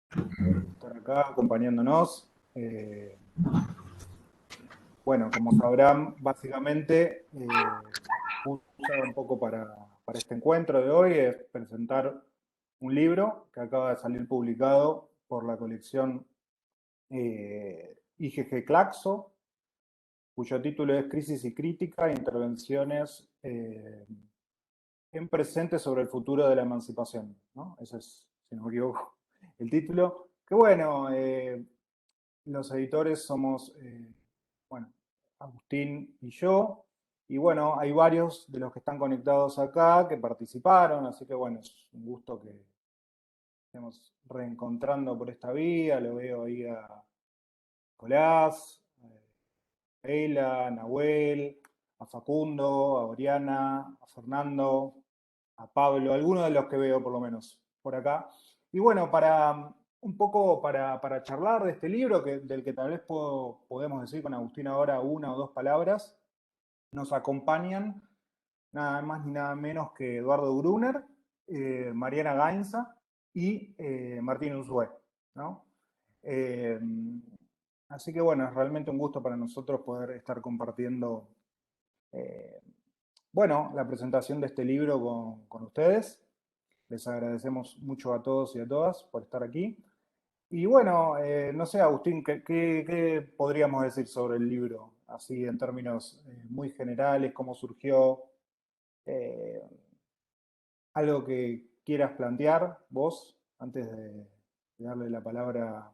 Por estar acá acompañándonos. Bueno, como sabrán, básicamente, excusa un poco para este encuentro de hoy es presentar un libro que acaba de salir publicado por la colección IGG Claxo, cuyo título es Crisis y Crítica, Intervenciones en presente sobre el futuro de la emancipación, ¿no? Ese es, si no me equivoco, el título. Que bueno, los editores somos, bueno, Agustín y yo, y bueno, hay varios de los que están conectados acá que participaron, así que bueno, es un gusto que estemos reencontrando por esta vía. Lo veo ahí a Nicolás, a Eila, a Nahuel, a Facundo, a Oriana, a Fernando, a Pablo, algunos de los que veo por lo menos por acá. Y bueno, para un poco para charlar de este libro, del que tal vez podemos decir con Agustín ahora una o dos palabras, nos acompañan nada más ni nada menos que Eduardo Gruner, Mariana Gainza y Martín Unzué, ¿no? Eh, Así que bueno, es realmente un gusto para nosotros poder estar compartiendo, eh, bueno, la presentación de este libro con ustedes. Les agradecemos mucho a todos y a todas por estar aquí. Y bueno, no sé, Agustín, ¿qué podríamos decir sobre el libro? Así en términos muy generales, cómo surgió, eh, algo que quieras plantear vos antes de darle la palabra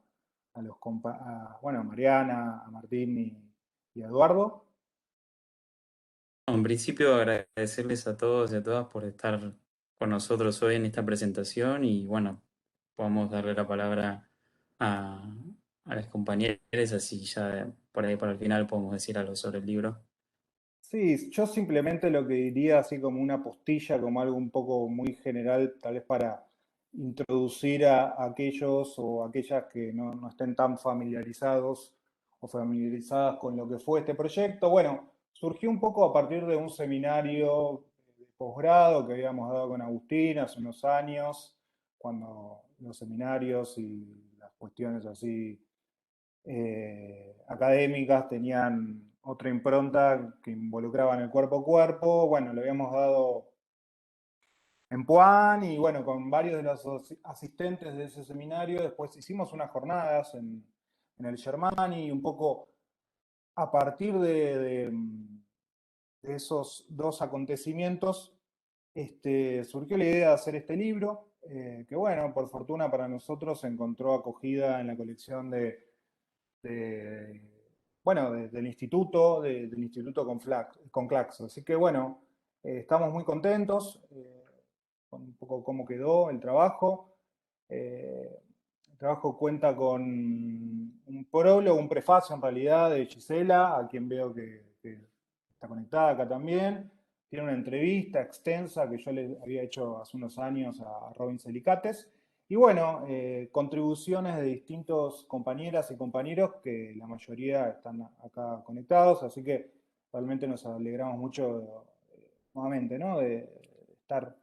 a bueno, a Mariana, a Martín y a Eduardo. En principio, agradecerles a todos y a todas por estar con nosotros hoy en esta presentación y bueno, podemos darle la palabra a, a las compañeras, así ya por ahí para el final podemos decir algo sobre el libro. Sí, yo simplemente lo que diría así como una postilla, como algo un poco muy general, tal vez para introducir a aquellos o aquellas que no estén tan familiarizados o familiarizadas con lo que fue este proyecto. Bueno, surgió un poco a partir de un seminario de posgrado que habíamos dado con Agustín hace unos años, cuando los seminarios y las cuestiones así académicas tenían otra impronta que involucraban el cuerpo a cuerpo. Bueno, le habíamos dado en Puan y bueno, con varios de los asistentes de ese seminario, después hicimos unas jornadas en el Germani y un poco a partir de esos dos acontecimientos, surgió la idea de hacer este libro, que bueno, por fortuna para nosotros encontró acogida en la colección de, bueno, del instituto, del instituto con Claxo. Así que bueno, estamos muy contentos con un poco cómo quedó el trabajo. El trabajo cuenta con un prólogo, un prefacio en realidad de Gisela, a quien veo que está conectada acá también. Tiene una entrevista extensa que yo le había hecho hace unos años a Robin Selicates. Y bueno, contribuciones de distintos compañeras y compañeros que la mayoría están acá conectados, así que realmente nos alegramos mucho nuevamente, ¿no? De estar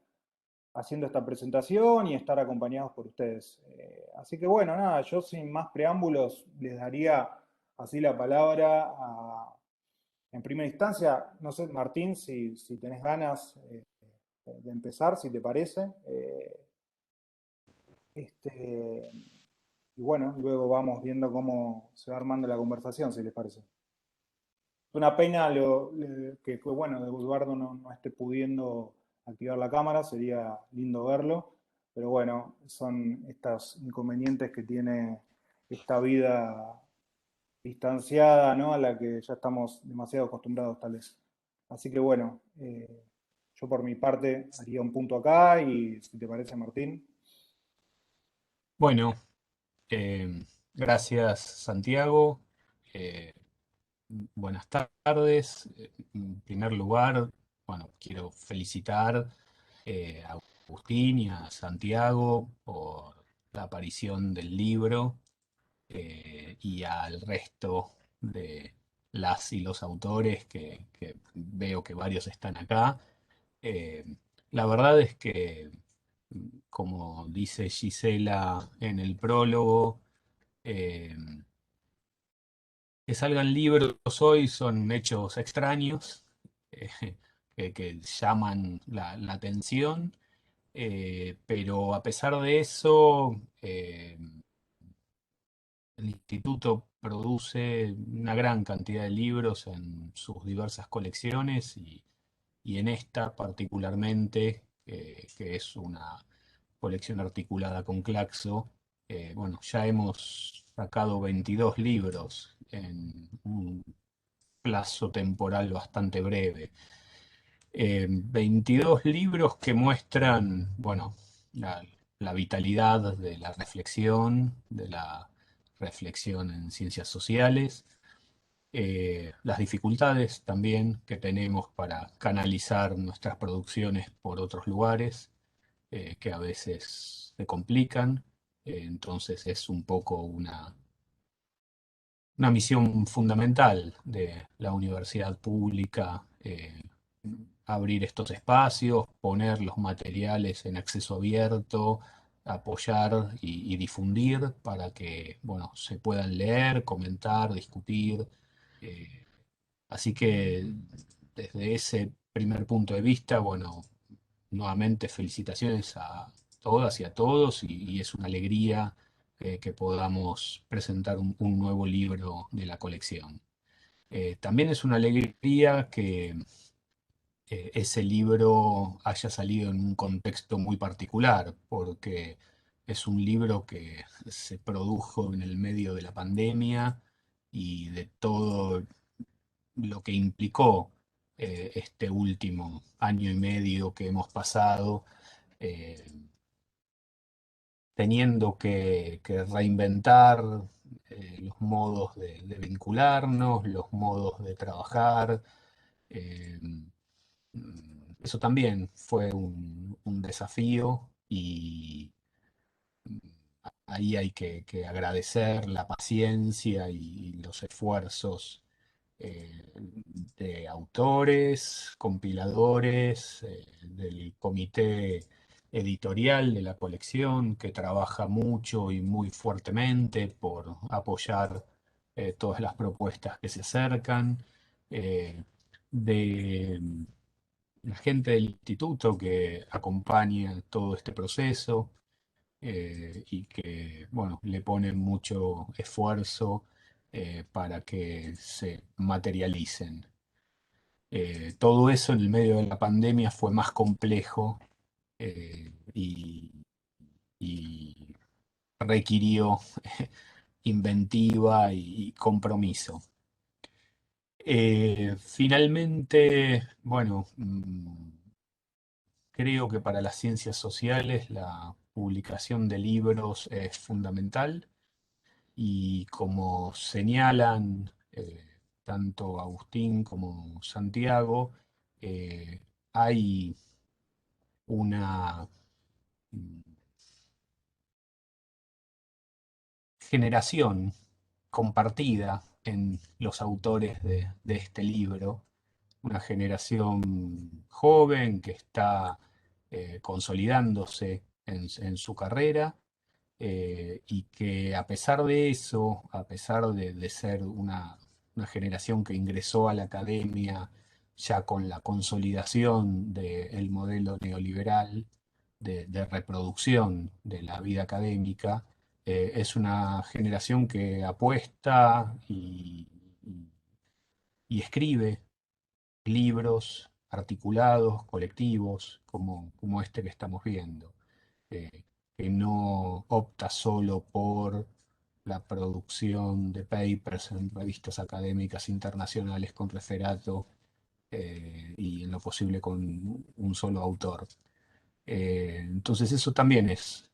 haciendo esta presentación y estar acompañados por ustedes. Así que bueno, nada, yo sin más preámbulos les daría así la palabra en primera instancia, no sé, Martín, si tenés ganas de empezar, si te parece. Este, y bueno, luego vamos viendo cómo se va armando la conversación, si les parece. Es una pena que, bueno, Eduardo no esté pudiendo activar la cámara, sería lindo verlo, pero bueno, son estos inconvenientes que tiene esta vida distanciada, ¿no? A la que ya estamos demasiado acostumbrados tal vez. Así que bueno, yo por mi parte haría un punto acá y si te parece, Martín. Bueno, gracias Santiago. Eh, Buenas tardes. En primer lugar, bueno, quiero felicitar a Agustín y a Santiago por la aparición del libro y al resto de las y los autores que veo que varios están acá. Eh, la verdad es que como dice Gisela en el prólogo, eh, que salgan libros hoy son hechos extraños, eh, que llaman la atención, pero a pesar de eso, el instituto produce una gran cantidad de libros en sus diversas colecciones y en esta particularmente, que es una colección articulada con Claxo, bueno, ya hemos sacado 22 libros en un plazo temporal bastante breve. 22 libros que muestran, bueno, la, la vitalidad de la reflexión en ciencias sociales, las dificultades también que tenemos para canalizar nuestras producciones por otros lugares, que a veces se complican. Entonces es un poco una misión fundamental de la universidad pública, abrir estos espacios, poner los materiales en acceso abierto, apoyar y difundir para que, bueno, se puedan leer, comentar, discutir. eh, Así que desde ese primer punto de vista, bueno, nuevamente felicitaciones a todas y a todos y es una alegría que podamos presentar un nuevo libro de la colección. También es una alegría que ese libro haya salido en un contexto muy particular, porque es un libro que se produjo en el medio de la pandemia y de todo lo que implicó este último año y medio que hemos pasado, eh, teniendo que reinventar los modos de vincularnos, los modos de trabajar. eh, Eso también fue un desafío y ahí hay que agradecer la paciencia y los esfuerzos eh, de autores, compiladores, del comité editorial de la colección, que trabaja mucho y muy fuertemente por apoyar todas las propuestas que se acercan, de la gente del instituto que acompaña todo este proceso, y que, bueno, le ponen mucho esfuerzo para que se materialicen. Todo eso en el medio de la pandemia fue más complejo, y requirió inventiva y compromiso. Finalmente, bueno, creo que para las ciencias sociales la publicación de libros es fundamental y como señalan tanto Agustín como Santiago, hay una mm, generación compartida en los autores de este libro, una generación joven que está consolidándose en su carrera, y que a pesar de eso, a pesar de ser una generación que ingresó a la academia ya con la consolidación del modelo neoliberal de reproducción de la vida académica, es una generación que apuesta y escribe libros articulados, colectivos, como este que estamos viendo, eh, que no opta solo por la producción de papers en revistas académicas internacionales con referato, y en lo posible con un solo autor. Entonces eso también es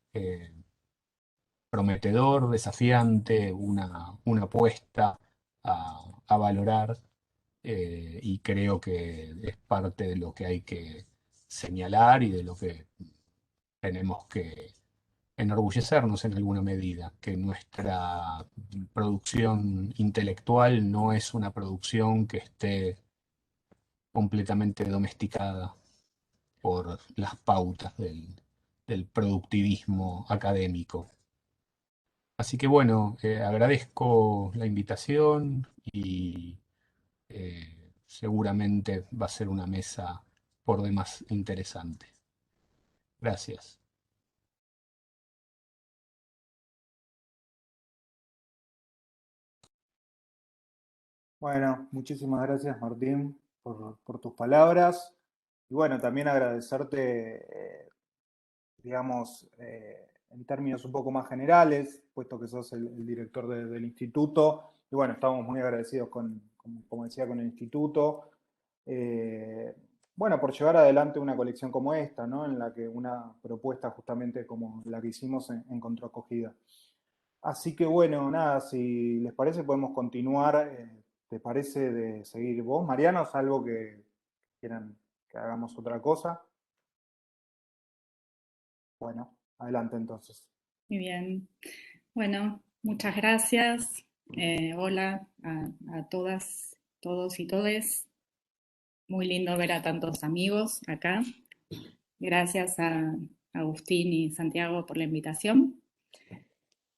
prometedor, desafiante, una apuesta a valorar, y creo que es parte de lo que hay que señalar y de lo que tenemos que enorgullecernos en alguna medida, que nuestra producción intelectual no es una producción que esté completamente domesticada por las pautas del productivismo académico. Así que bueno, agradezco la invitación y seguramente va a ser una mesa por demás interesante. Gracias. Bueno, muchísimas gracias Martín por tus palabras. Y bueno, también agradecerte, digamos, en términos un poco más generales, puesto que sos el director del instituto. Y bueno, estamos muy agradecidos como decía, con el instituto. Bueno, por llevar adelante una colección como esta, ¿no? En la que una propuesta justamente como la que hicimos encontró acogida. Así que bueno, nada, si les parece podemos continuar. ¿Te parece de seguir vos, Mariano? ¿Es algo que quieran que hagamos otra cosa? Bueno, adelante entonces. Muy bien. Bueno, muchas gracias. Hola a todas, todos y todes. Muy lindo ver a tantos amigos acá. Gracias a Agustín y Santiago por la invitación.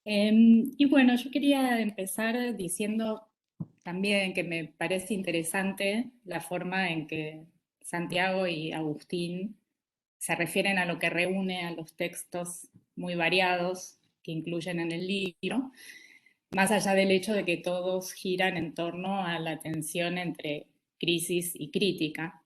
Y bueno, yo quería empezar diciendo también que me parece interesante la forma en que Santiago y Agustín se refieren a lo que reúne a los textos muy variados que incluyen en el libro, más allá del hecho de que todos giran en torno a la tensión entre crisis y crítica.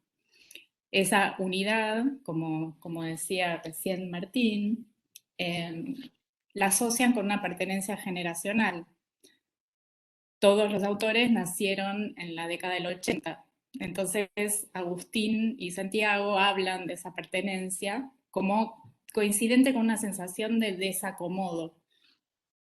Esa unidad, como decía recién Martín, la asocian con una pertenencia generacional. Todos los autores nacieron en la década del 80. Entonces, Agustín y Santiago hablan de esa pertenencia como coincidente con una sensación de desacomodo,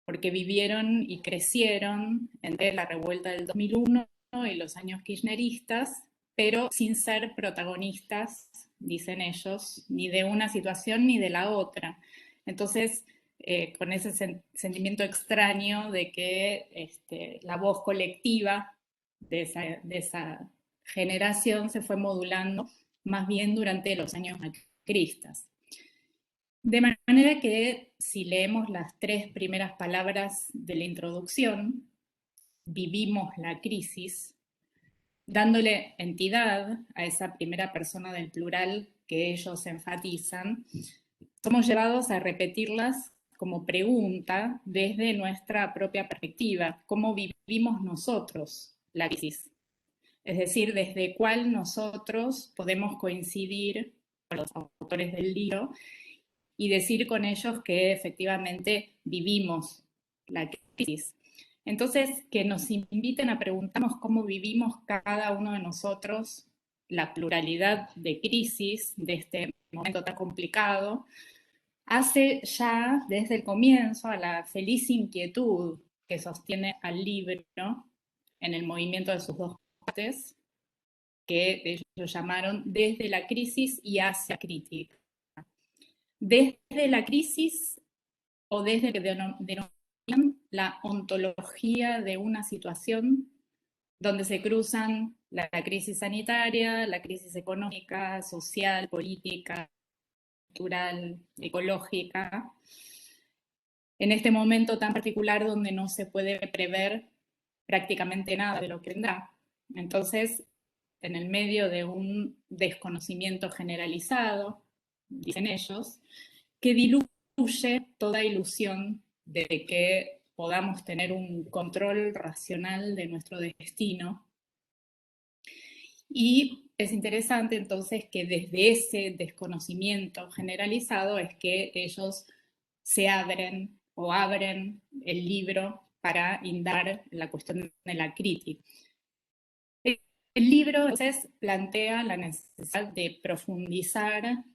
porque vivieron y crecieron entre la revuelta del 2001 y los años kirchneristas, pero sin ser protagonistas, dicen ellos, ni de una situación ni de la otra. Entonces, con ese sentimiento extraño de que la voz colectiva de esa generación se fue modulando más bien durante los años macristas. De manera que si leemos las 3 primeras palabras de la introducción, vivimos la crisis, dándole entidad a esa primera persona del plural que ellos enfatizan, somos llevados a repetirlas como pregunta desde nuestra propia perspectiva, cómo vivimos nosotros la crisis. Es decir, desde cuál nosotros podemos coincidir con los autores del libro y decir con ellos que efectivamente vivimos la crisis. Entonces, que nos inviten a preguntarnos cómo vivimos cada uno de nosotros la pluralidad de crisis de este momento tan complicado, hace ya desde el comienzo a la feliz inquietud que sostiene al libro en el movimiento de sus dos partes, que ellos llamaron desde la crisis y hacia crítica. Desde la crisis o desde lo que denominan la ontología de una situación donde se cruzan la crisis sanitaria, la crisis económica, social, política, cultural, ecológica, en este momento tan particular donde no se puede prever prácticamente nada de lo que vendrá. Entonces, en el medio de un desconocimiento generalizado, dicen ellos, que diluye toda ilusión de que podamos tener un control racional de nuestro destino. Y es interesante entonces que desde ese desconocimiento generalizado es que ellos se abren o abren el libro para indagar la cuestión de la crítica. El libro entonces plantea la necesidad de profundizar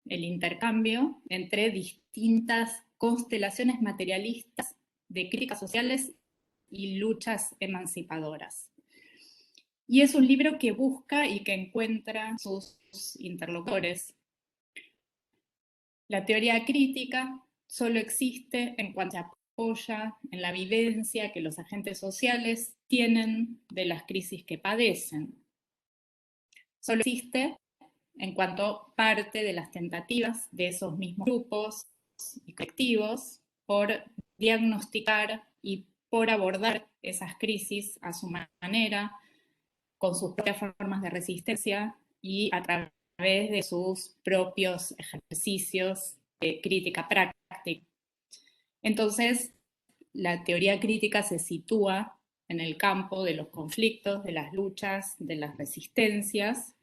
el intercambio entre distintas constelaciones materialistas de críticas sociales y luchas emancipadoras. Y es un libro que busca y que encuentra sus interlocutores. La teoría crítica solo existe en cuanto se apoya en la vivencia que los agentes sociales tienen de las crisis que padecen. Solo existe en cuanto parte de las tentativas de esos mismos grupos y colectivos por diagnosticar y por abordar esas crisis a su manera, con sus propias formas de resistencia y a través de sus propios ejercicios de crítica práctica. Entonces, la teoría crítica se sitúa en el campo de los conflictos, de las luchas, de las resistencias,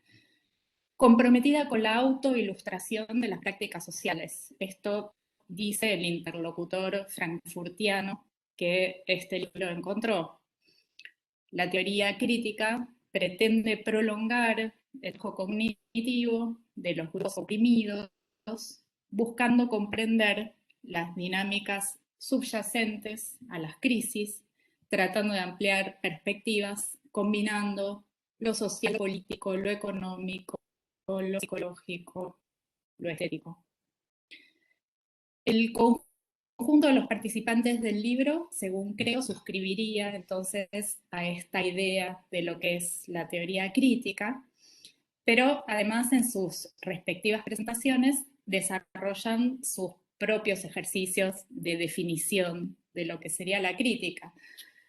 comprometida con la autoilustración de las prácticas sociales. Esto dice el interlocutor frankfurtiano que este libro encontró. La teoría crítica pretende prolongar el trabajo cognitivo de los grupos oprimidos, buscando comprender las dinámicas subyacentes a las crisis, tratando de ampliar perspectivas, combinando lo social, lo político, lo económico, lo psicológico, lo estético. El conjunto de los participantes del libro, según creo, suscribiría entonces a esta idea de lo que es la teoría crítica, pero además en sus respectivas presentaciones desarrollan sus propios ejercicios de definición de lo que sería la crítica.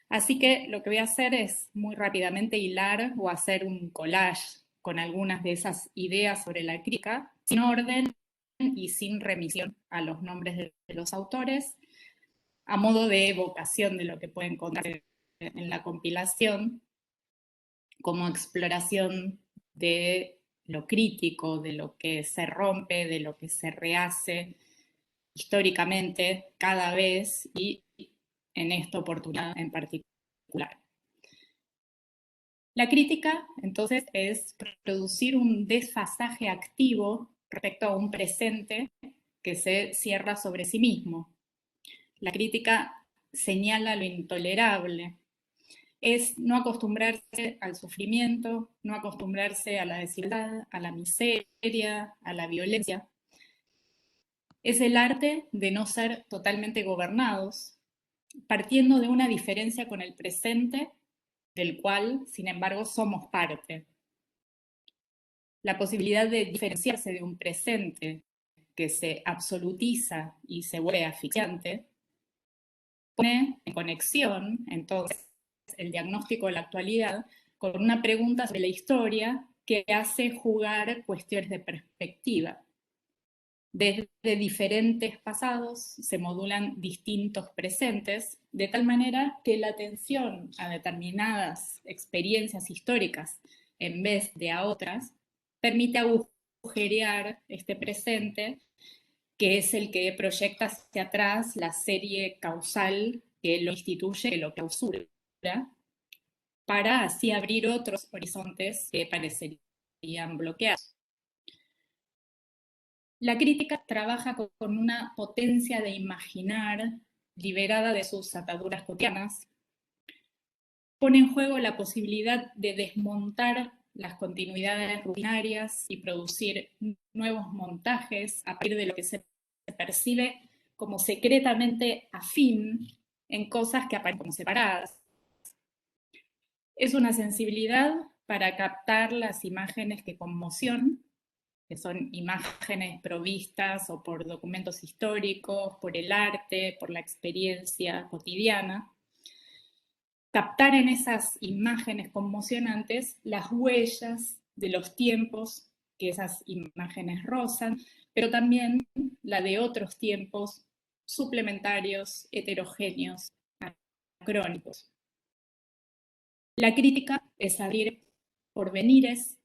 Así que lo que voy a hacer es muy rápidamente hilar o hacer un collage con algunas de esas ideas sobre la crítica, sin orden y sin remisión a los nombres de los autores, a modo de evocación de lo que pueden encontrar en la compilación, como exploración de lo crítico, de lo que se rompe, de lo que se rehace históricamente cada vez y en esta oportunidad en particular. La crítica, entonces, es producir un desfasaje activo respecto a un presente que se cierra sobre sí mismo. La crítica señala lo intolerable. Es no acostumbrarse al sufrimiento, no acostumbrarse a la desigualdad, a la miseria, a la violencia. Es el arte de no ser totalmente gobernados, partiendo de una diferencia con el presente, del cual, sin embargo, somos parte. La posibilidad de diferenciarse de un presente que se absolutiza y se vuelve asfixiante, pone en conexión, entonces, el diagnóstico de la actualidad con una pregunta sobre la historia que hace jugar cuestiones de perspectiva. Desde diferentes pasados se modulan distintos presentes, de tal manera que la atención a determinadas experiencias históricas en vez de a otras permite agujerear este presente, que es el que proyecta hacia atrás la serie causal que lo instituye, que lo clausura, para así abrir otros horizontes que parecerían bloqueados. La crítica trabaja con una potencia de imaginar liberada de sus ataduras cotidianas, pone en juego la posibilidad de desmontar las continuidades rutinarias y producir nuevos montajes a partir de lo que se percibe como secretamente afín en cosas que aparecen como separadas. Es una sensibilidad para captar las imágenes que conmocionan, que son imágenes provistas o por documentos históricos, por el arte, por la experiencia cotidiana. Captar en esas imágenes conmocionantes las huellas de los tiempos que esas imágenes rozan, pero también la de otros tiempos suplementarios, heterogéneos, anacrónicos. La crítica es abrir porvenires,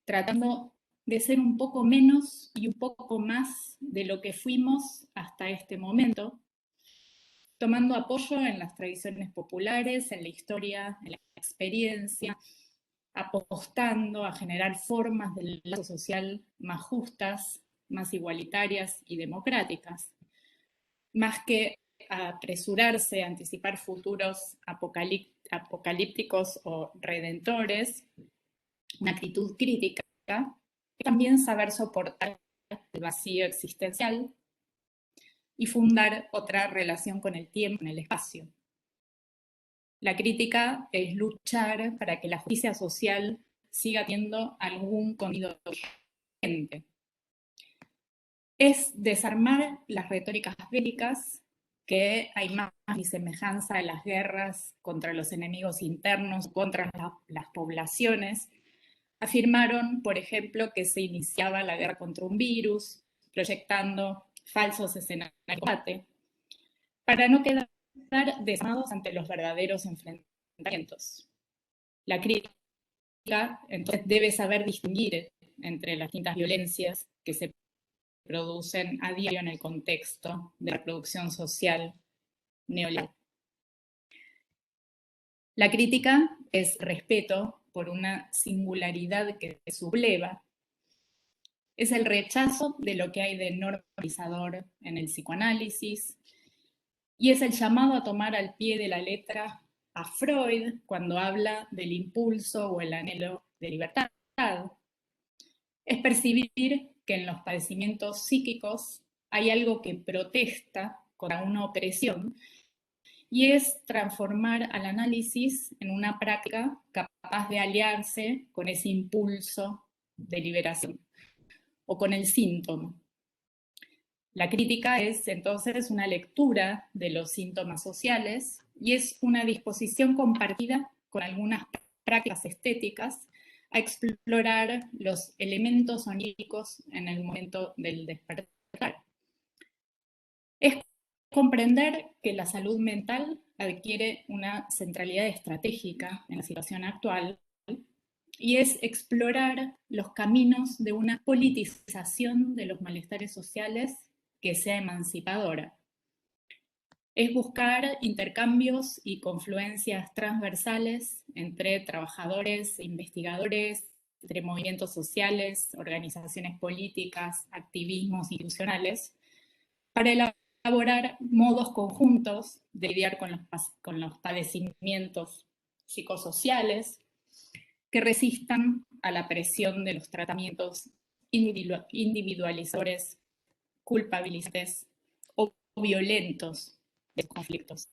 tratando de ser un poco menos y un poco más de lo que fuimos hasta este momento, tomando apoyo en las tradiciones populares, en la historia, en la experiencia, apostando a generar formas del lazo social más justas, más igualitarias y democráticas, más que apresurarse a anticipar futuros apocalípticos o redentores, una actitud crítica, también saber soportar el vacío existencial y fundar otra relación con el tiempo, en el espacio. La crítica es luchar para que la justicia social siga teniendo algún contenido urgente. Es desarmar las retóricas bélicas, que hay más y semejanza a las guerras contra los enemigos internos, contra las poblaciones. Afirmaron, por ejemplo, que se iniciaba la guerra contra un virus, proyectando falsos escenarios de combate, para no quedar desarmados ante los verdaderos enfrentamientos. La crítica, entonces, debe saber distinguir entre las distintas violencias que se producen a diario en el contexto de la producción social neoliberal. La crítica es respeto por una singularidad que subleva, es el rechazo de lo que hay de normalizador en el psicoanálisis y es el llamado a tomar al pie de la letra a Freud cuando habla del impulso o el anhelo de libertad. Es percibir que en los padecimientos psíquicos hay algo que protesta contra una opresión y es transformar al análisis en una práctica capaz de aliarse con ese impulso de liberación o con el síntoma. La crítica es entonces una lectura de los síntomas sociales y es una disposición compartida con algunas prácticas estéticas a explorar los elementos oníricos en el momento del despertar. Es comprender que la salud mental adquiere una centralidad estratégica en la situación actual y es explorar los caminos de una politización de los malestares sociales que sea emancipadora. Es buscar intercambios y confluencias transversales entre trabajadores e investigadores, entre movimientos sociales, organizaciones políticas, activismos institucionales, para elaborar modos conjuntos de lidiar con los padecimientos psicosociales que resistan a la presión de los tratamientos individualizadores, culpabilizantes o violentos de conflictos.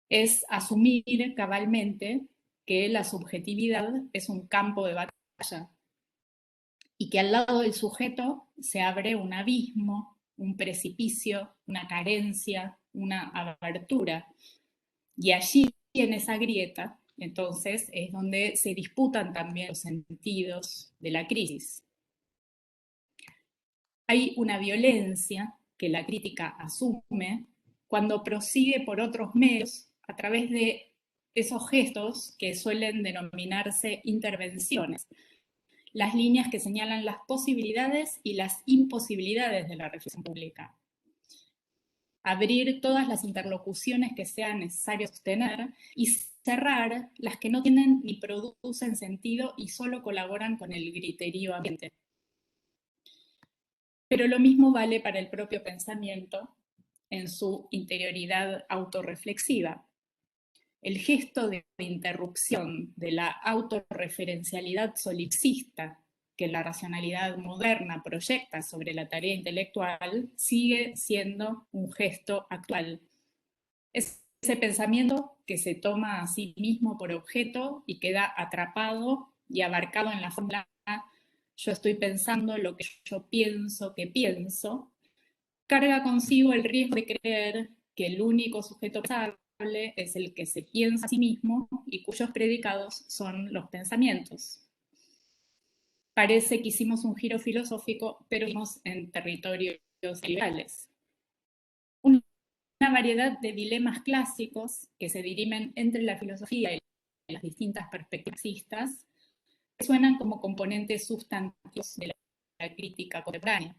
Es asumir cabalmente que la subjetividad es un campo de batalla y que al lado del sujeto se abre un abismo, un precipicio, una carencia, una abertura. Y allí, en esa grieta, entonces, es donde se disputan también los sentidos de la crisis. Hay una violencia que la crítica asume cuando prosigue por otros medios a través de esos gestos que suelen denominarse intervenciones, las líneas que señalan las posibilidades y las imposibilidades de la reflexión pública. Abrir todas las interlocuciones que sea necesario sostener y cerrar las que no tienen ni producen sentido y solo colaboran con el griterío ambiente. Pero lo mismo vale para el propio pensamiento en su interioridad autorreflexiva. El gesto de interrupción de la autorreferencialidad solipsista que la racionalidad moderna proyecta sobre la tarea intelectual sigue siendo un gesto actual. Es ese pensamiento que se toma a sí mismo por objeto y queda atrapado y abarcado en la fórmula yo estoy pensando lo que yo pienso que pienso, carga consigo el riesgo de creer que el único sujeto pensable es el que se piensa a sí mismo y cuyos predicados son los pensamientos. Parece que hicimos un giro filosófico, pero vivimos en territorios liberales. Una variedad de dilemas clásicos que se dirimen entre la filosofía y las distintas perspectivas que suenan como componentes sustantivos de la crítica contemporánea.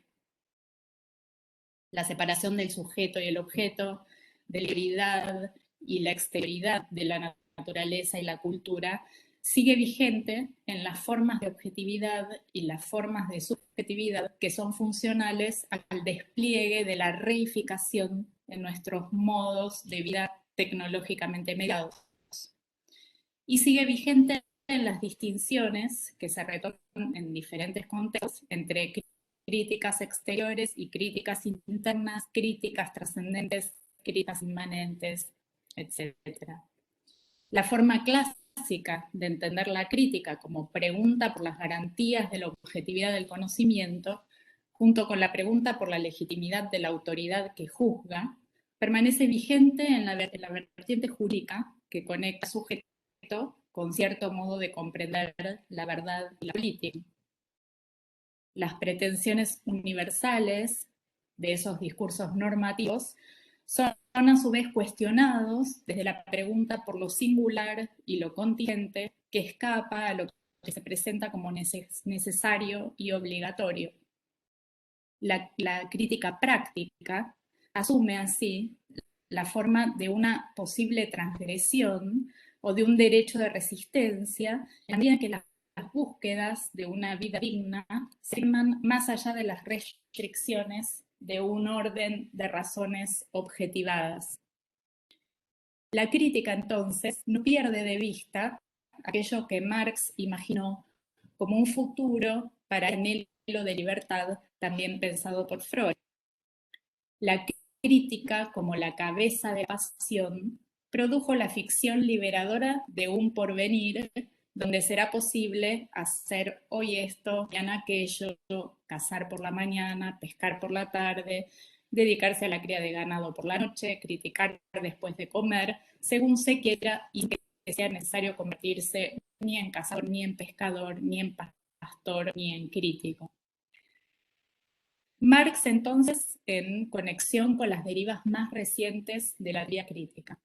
La separación del sujeto y el objeto, de la interioridad y la exterioridad de la naturaleza y la cultura, sigue vigente en las formas de objetividad y las formas de subjetividad que son funcionales al despliegue de la reificación de nuestros modos de vida tecnológicamente mediados. Y sigue vigente en las distinciones que se retoman en diferentes contextos entre críticas exteriores y críticas internas, críticas trascendentes, críticas inmanentes, etc. La forma clásica básica de entender la crítica como pregunta por las garantías de la objetividad del conocimiento, junto con la pregunta por la legitimidad de la autoridad que juzga, permanece vigente en la vertiente jurídica que conecta sujeto con cierto modo de comprender la verdad y la política. Las pretensiones universales de esos discursos normativos son a su vez cuestionados desde la pregunta por lo singular y lo contingente que escapa a lo que se presenta como necesario y obligatorio. La crítica práctica asume así la forma de una posible transgresión o de un derecho de resistencia, en la medida que las búsquedas de una vida digna se firman más allá de las restricciones de un orden de razones objetivadas. La crítica, entonces, no pierde de vista aquello que Marx imaginó como un futuro para el anhelo de libertad, también pensado por Freud. La crítica, como la cabeza de pasión, produjo la ficción liberadora de un porvenir donde será posible hacer hoy esto, mañana aquello, cazar por la mañana, pescar por la tarde, dedicarse a la cría de ganado por la noche, criticar después de comer, según se quiera, y que sea necesario convertirse ni en cazador, ni en pescador, ni en pastor, ni en crítico. Marx, entonces, en conexión con las derivas más recientes de la teoría crítica,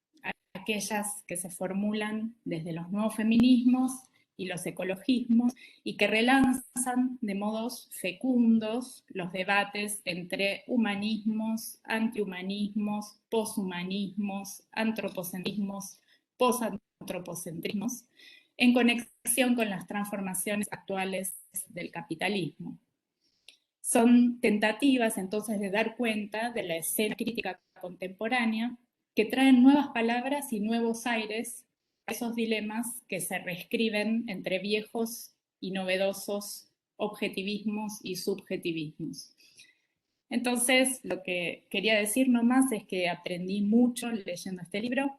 aquellas que se formulan desde los nuevos feminismos y los ecologismos y que relanzan de modos fecundos los debates entre humanismos, antihumanismos, poshumanismos, antropocentrismos, posantropocentrismos, en conexión con las transformaciones actuales del capitalismo. Son tentativas entonces de dar cuenta de la escena crítica contemporánea que traen nuevas palabras y nuevos aires a esos dilemas que se reescriben entre viejos y novedosos objetivismos y subjetivismos. Entonces, lo que quería decir nomás es que aprendí mucho leyendo este libro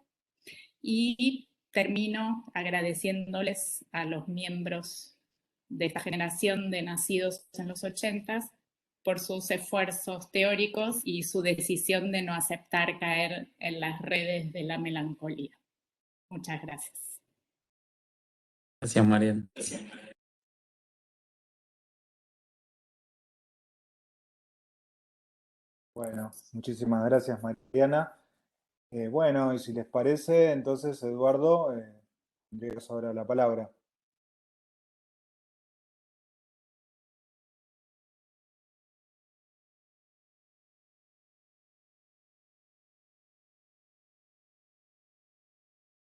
y termino agradeciéndoles a los miembros de esta generación de nacidos en los 80s por sus esfuerzos teóricos y su decisión de no aceptar caer en las redes de la melancolía. Muchas gracias. Gracias, Mariana. Bueno, muchísimas gracias, Mariana. Bueno, y si les parece, entonces, Eduardo, tendrías ahora la palabra.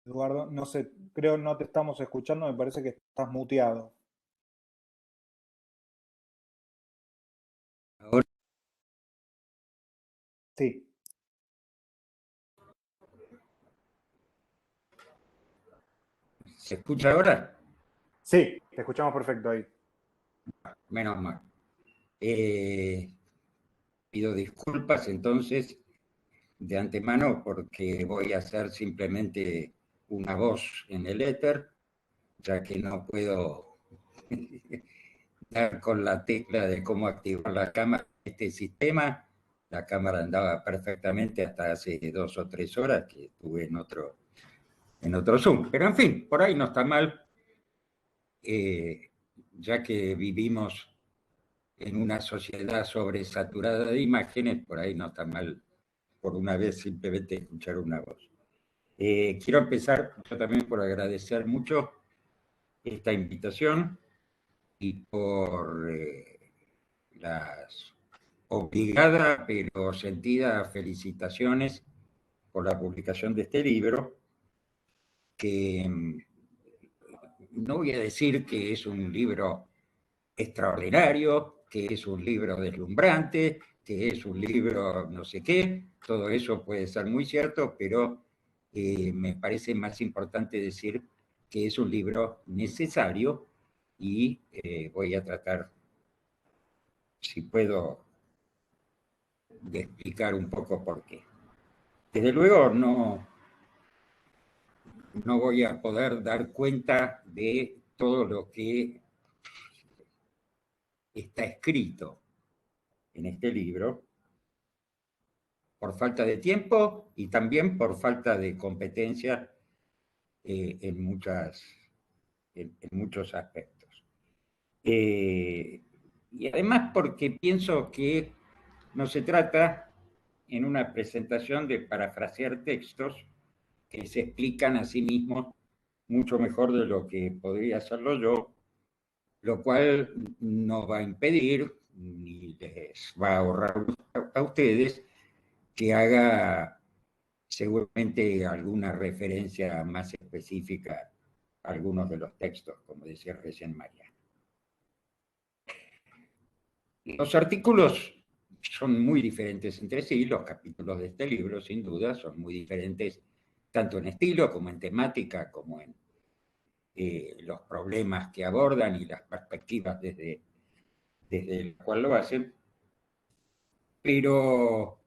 Eduardo, no sé, creo no te estamos escuchando, me parece que estás muteado. Ahora, Sí, ¿se escucha ahora? sí, te escuchamos perfecto ahí. Menos mal. Pido disculpas entonces de antemano porque voy a hacer simplemente una voz en el éter, ya que no puedo dar con la tecla de cómo activar la cámara de este sistema. La cámara andaba perfectamente hasta hace 2 o 3 horas que estuve en otro Zoom. Pero en fin, por ahí no está mal, ya que vivimos en una sociedad sobresaturada de imágenes, por ahí no está mal por una vez simplemente escuchar una voz. Quiero empezar yo también por agradecer mucho esta invitación y por las obligadas pero sentidas felicitaciones por la publicación de este libro, que no voy a decir que es un libro extraordinario, que es un libro deslumbrante, que es un libro no sé qué, todo eso puede ser muy cierto, pero me parece más importante decir que es un libro necesario y voy a tratar, si puedo, de explicar un poco por qué. Desde luego no voy a poder dar cuenta de todo lo que está escrito en este libro, por falta de tiempo y también por falta de competencia en muchos aspectos. Y además porque pienso que no se trata en una presentación de parafrasear textos que se explican a sí mismos mucho mejor de lo que podría hacerlo yo, lo cual no va a impedir ni les va a ahorrar a ustedes que haga seguramente alguna referencia más específica a algunos de los textos, como decía recién María. Los artículos son muy diferentes entre sí, los capítulos de este libro, sin duda, son muy diferentes tanto en estilo como en temática, como en los problemas que abordan y las perspectivas desde el cual lo hacen, pero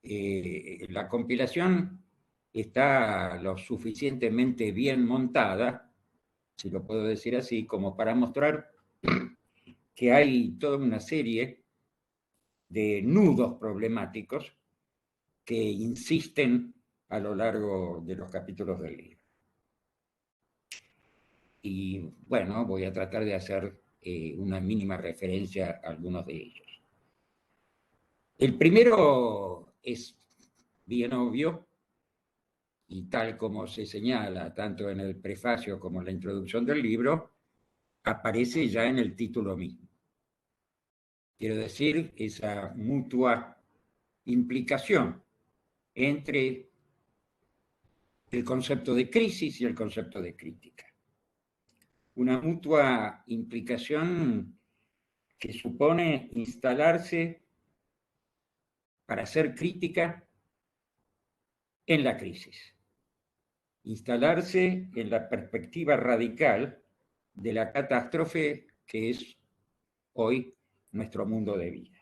la compilación está lo suficientemente bien montada, si lo puedo decir así, como para mostrar que hay toda una serie de nudos problemáticos que insisten a lo largo de los capítulos del libro. Y bueno, voy a tratar de hacer una mínima referencia a algunos de ellos. El primero es bien obvio, y tal como se señala tanto en el prefacio como en la introducción del libro, aparece ya en el título mismo. Quiero decir, esa mutua implicación entre el concepto de crisis y el concepto de crítica. Una mutua implicación que supone instalarse para hacer crítica en la crisis. Instalarse en la perspectiva radical de la catástrofe que es hoy nuestro mundo de vida.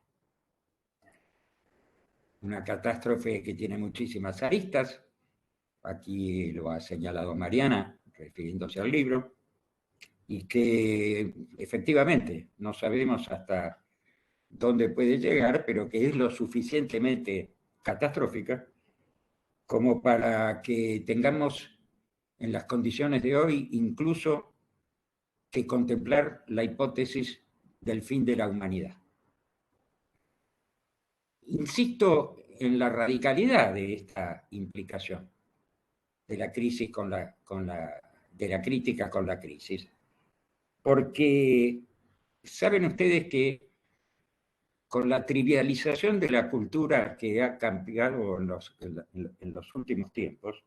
Una catástrofe que tiene muchísimas aristas, aquí lo ha señalado Mariana, refiriéndose al libro, y que efectivamente no sabemos hasta dónde puede llegar, pero que es lo suficientemente catastrófica como para que tengamos en las condiciones de hoy incluso que contemplar la hipótesis del fin de la humanidad. Insisto en la radicalidad de esta implicación de la crisis de la crítica con la crisis, porque saben ustedes que con la trivialización de la cultura que ha cambiado en los últimos tiempos,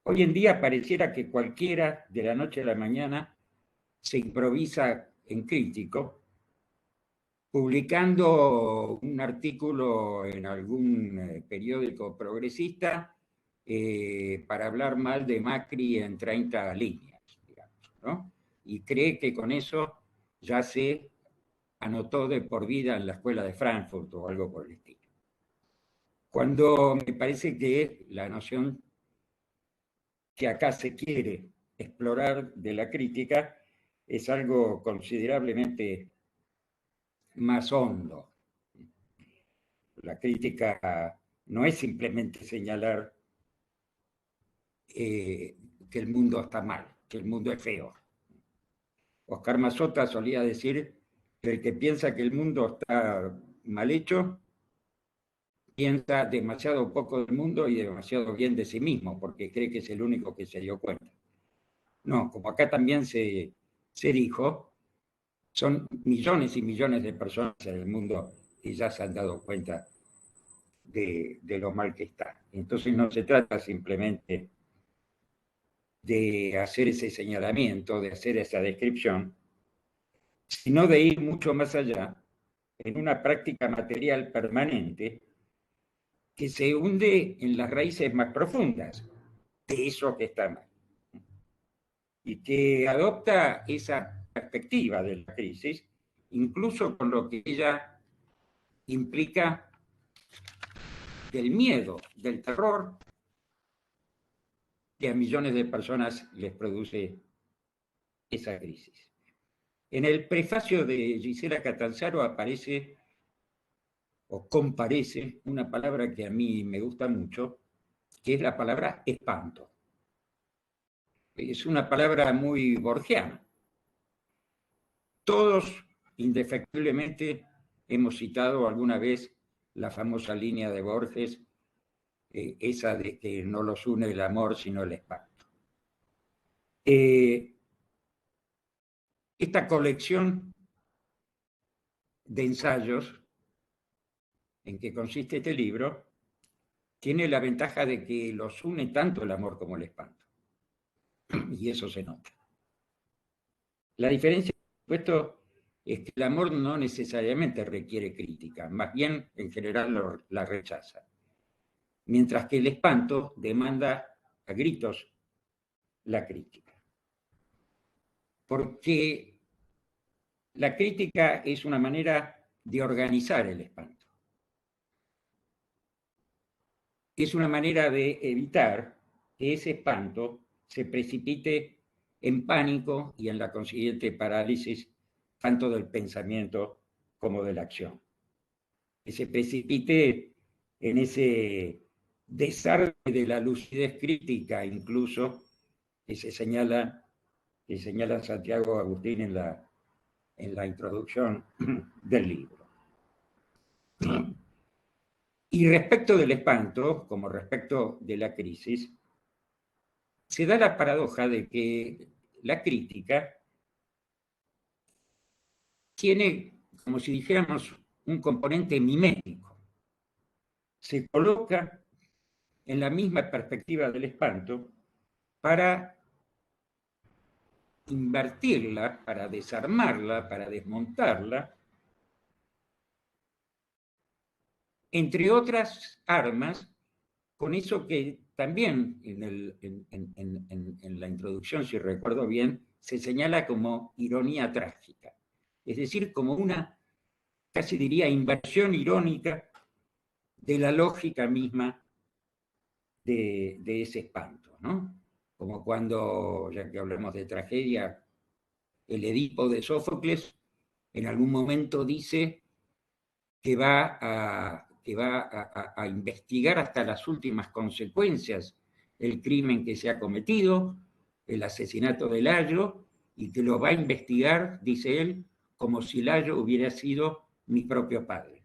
hoy en día pareciera que cualquiera de la noche a la mañana se improvisa en crítico, publicando un artículo en algún periódico progresista para hablar mal de Macri en 30 líneas, digamos, ¿no? Y cree que con eso ya se anotó de por vida en la escuela de Frankfurt o algo por el estilo. Cuando me parece que la noción que acá se quiere explorar de la crítica es algo considerablemente más hondo. La crítica no es simplemente señalar que el mundo está mal, que el mundo es feo. Oscar Mazota solía decir que el que piensa que el mundo está mal hecho, piensa demasiado poco del mundo y demasiado bien de sí mismo, porque cree que es el único que se dio cuenta. No, como acá también se dijo, son millones y millones de personas en el mundo que ya se han dado cuenta de lo mal que está. Entonces no se trata simplemente de hacer ese señalamiento, de hacer esa descripción, sino de ir mucho más allá en una práctica material permanente que se hunde en las raíces más profundas de eso que está mal y que adopta esa perspectiva de la crisis, incluso con lo que ella implica del miedo, del terror que a millones de personas les produce esa crisis. En el prefacio de Gisela Catanzaro aparece o comparece una palabra que a mí me gusta mucho, que es la palabra espanto. Es una palabra muy borgiana. Todos, indefectiblemente, hemos citado alguna vez la famosa línea de Borges, esa de que no los une el amor sino el espanto. Esta colección de ensayos en que consiste este libro tiene la ventaja de que los une tanto el amor como el espanto. Y eso se nota. La diferencia, por supuesto, es que el amor no necesariamente requiere crítica, más bien en general la rechaza. Mientras que el espanto demanda a gritos la crítica. Porque la crítica es una manera de organizar el espanto. Es una manera de evitar que ese espanto se precipite en pánico y en la consiguiente parálisis tanto del pensamiento como de la acción. Que se precipite en ese desarme de la lucidez crítica, incluso, que señala Santiago Agustín en la introducción del libro. Y respecto del espanto, como respecto de la crisis, se da la paradoja de que la crítica tiene, como si dijéramos, un componente mimético. Se coloca en la misma perspectiva del espanto para invertirla, para desarmarla, para desmontarla, entre otras armas, con eso que también en la introducción, si recuerdo bien, se señala como ironía trágica. Es decir, como una, casi diría, inversión irónica de la lógica misma de ese espanto, ¿no? Como cuando, ya que hablamos de tragedia, el Edipo de Sófocles en algún momento dice que va a investigar hasta las últimas consecuencias el crimen que se ha cometido, el asesinato de Layo, y que lo va a investigar, dice él, como si Layo hubiera sido mi propio padre.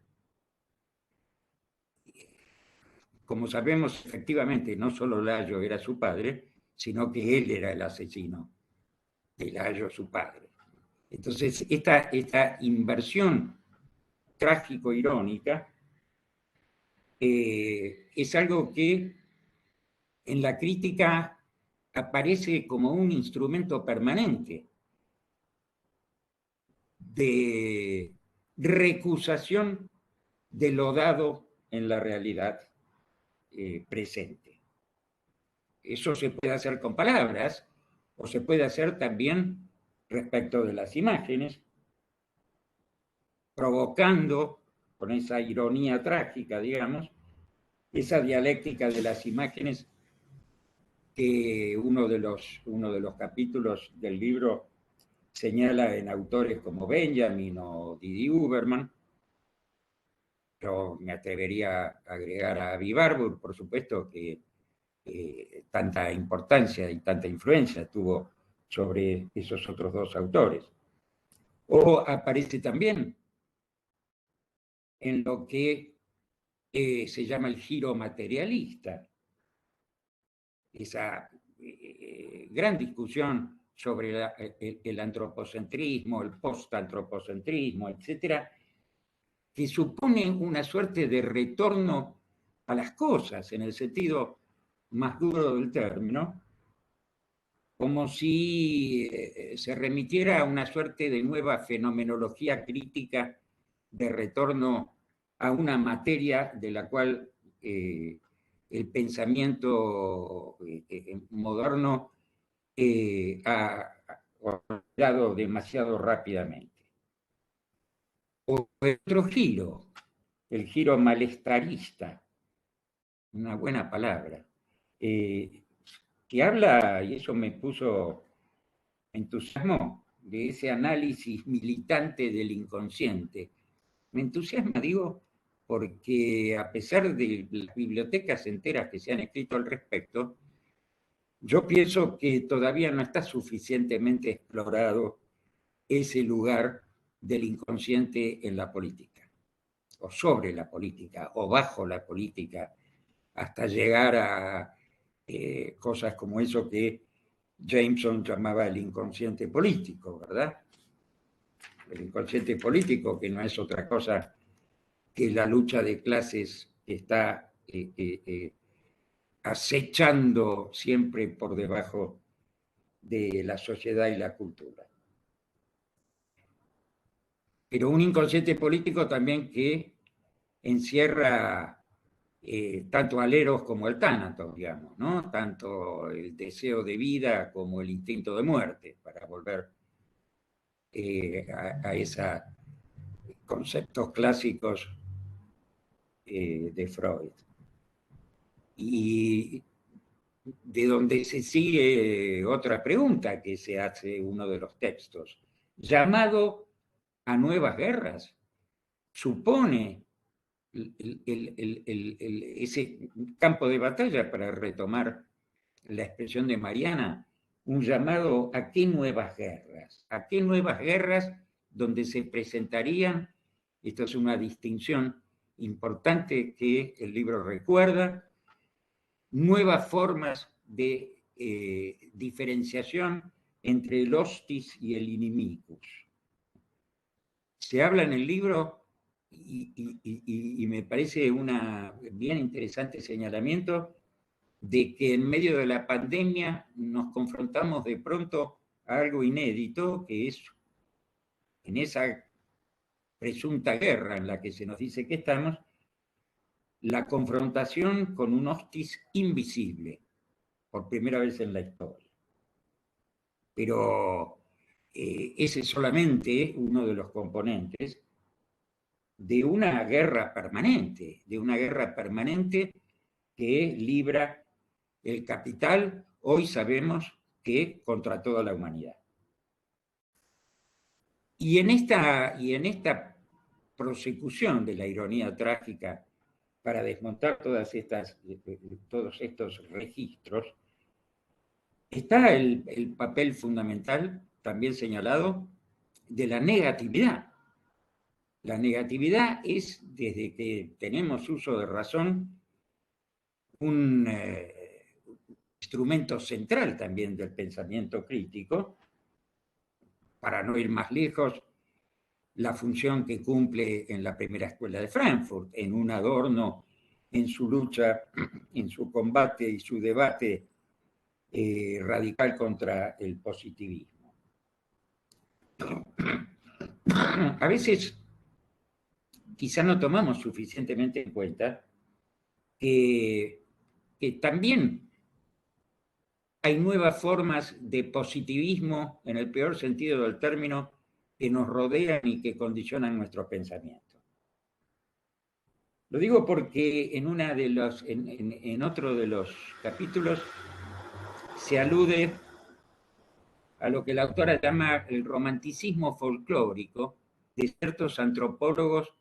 Como sabemos, efectivamente, no solo Layo era su padre, sino que él era el asesino de Layo, su padre. Entonces, esta inversión trágico-irónica es algo que en la crítica aparece como un instrumento permanente de recusación de lo dado en la realidad presente. Eso se puede hacer con palabras o se puede hacer también respecto de las imágenes, provocando con esa ironía trágica, digamos, esa dialéctica de las imágenes que uno de los capítulos del libro señala en autores como Benjamin o Didi Huberman. Yo me atrevería a agregar a Avi Warburg, por supuesto, que tanta importancia y tanta influencia tuvo sobre esos otros dos autores. O aparece también en lo que se llama el giro materialista, esa gran discusión sobre el antropocentrismo, el postantropocentrismo, etcétera, que supone una suerte de retorno a las cosas, en el sentido más duro del término, como si se remitiera a una suerte de nueva fenomenología crítica de retorno a una materia de la cual el pensamiento moderno ha olvidado demasiado rápidamente. O otro giro, el giro malestarista, una buena palabra, que habla, y eso me puso entusiasmo, de ese análisis militante del inconsciente. Me entusiasma, digo, porque a pesar de las bibliotecas enteras que se han escrito al respecto, yo pienso que todavía no está suficientemente explorado ese lugar del inconsciente en la política, o sobre la política, o bajo la política, hasta llegar a cosas como eso que Jameson llamaba el inconsciente político, ¿verdad? El inconsciente político, que no es otra cosa que la lucha de clases que está acechando siempre por debajo de la sociedad y la cultura. Pero un inconsciente político también que encierra tanto aleros como el tánatos, digamos, ¿no? Tanto el deseo de vida como el instinto de muerte, para volver a esos conceptos clásicos de Freud. Y de donde se sigue otra pregunta que se hace uno de los textos. Llamado a nuevas guerras, supone ese campo de batalla, para retomar la expresión de Mariana, un llamado a qué nuevas guerras, a qué nuevas guerras donde se presentarían, esto es una distinción importante que el libro recuerda, nuevas formas de diferenciación entre el hostis y el inimicus. Se habla en el libro, y me parece un bien interesante señalamiento, de que en medio de la pandemia nos confrontamos de pronto a algo inédito, que es en esa presunta guerra en la que se nos dice que estamos, la confrontación con un hostis invisible, por primera vez en la historia. Pero ese es solamente uno de los componentes de una guerra permanente, que libra el capital, hoy sabemos que contra toda la humanidad. Y en esta prosecución de la ironía trágica, para desmontar todos estos registros, está el papel fundamental, también señalado, de la negatividad. La negatividad es, desde que tenemos uso de razón, un instrumento central también del pensamiento crítico. Para no ir más lejos, la función que cumple en la primera escuela de Frankfurt, en un Adorno, en su lucha, en su combate y su debate radical contra el positivismo. A veces quizá no tomamos suficientemente en cuenta que también hay nuevas formas de positivismo, en el peor sentido del término, que nos rodean y que condicionan nuestro pensamiento. Lo digo porque en otro de los capítulos se alude a lo que la autora llama el romanticismo folclórico de ciertos antropólogos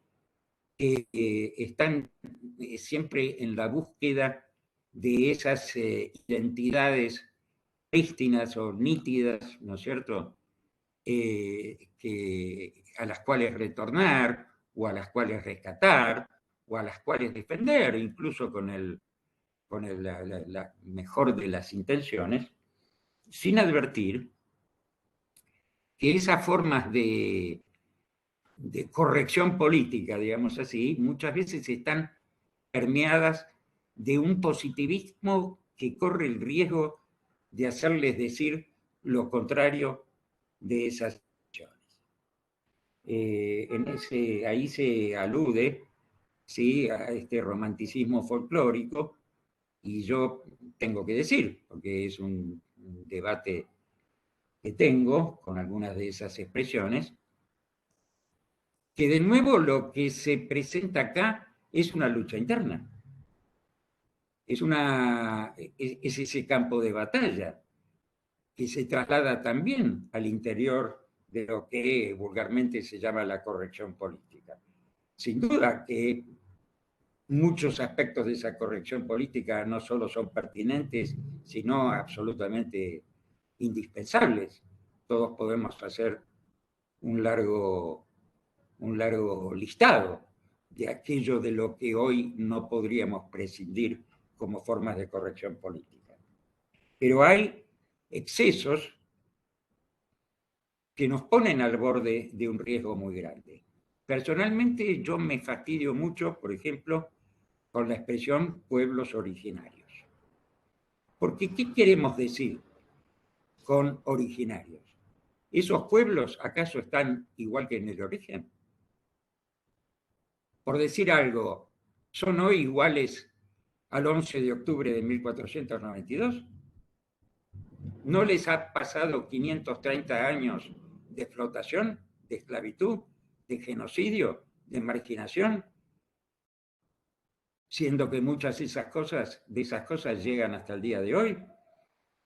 que están siempre en la búsqueda de esas identidades prístinas o nítidas, ¿no es cierto?, a las cuales retornar, o a las cuales rescatar, o a las cuales defender, incluso con la mejor de las intenciones, sin advertir que esas formas de corrección política, digamos así, muchas veces están permeadas de un positivismo que corre el riesgo de hacerles decir lo contrario de esas acciones. Ahí se alude, ¿sí?, a este romanticismo folclórico, y yo tengo que decir, porque es un debate que tengo con algunas de esas expresiones, que de nuevo lo que se presenta acá es una lucha interna. es ese campo de batalla que se traslada también al interior de lo que vulgarmente se llama la corrección política. Sin duda que muchos aspectos de esa corrección política no solo son pertinentes, sino absolutamente indispensables. Todos podemos hacer un largo listado de aquello de lo que hoy no podríamos prescindir como formas de corrección política. Pero hay excesos que nos ponen al borde de un riesgo muy grande. Personalmente yo me fastidio mucho, por ejemplo, con la expresión pueblos originarios. Porque ¿qué queremos decir con originarios? ¿Esos pueblos acaso están igual que en el origen? Por decir algo, ¿son hoy iguales al 11 de octubre de 1492? ¿No les ha pasado 530 años de explotación, de esclavitud, de genocidio, de marginación? Siendo que muchas de esas cosas llegan hasta el día de hoy.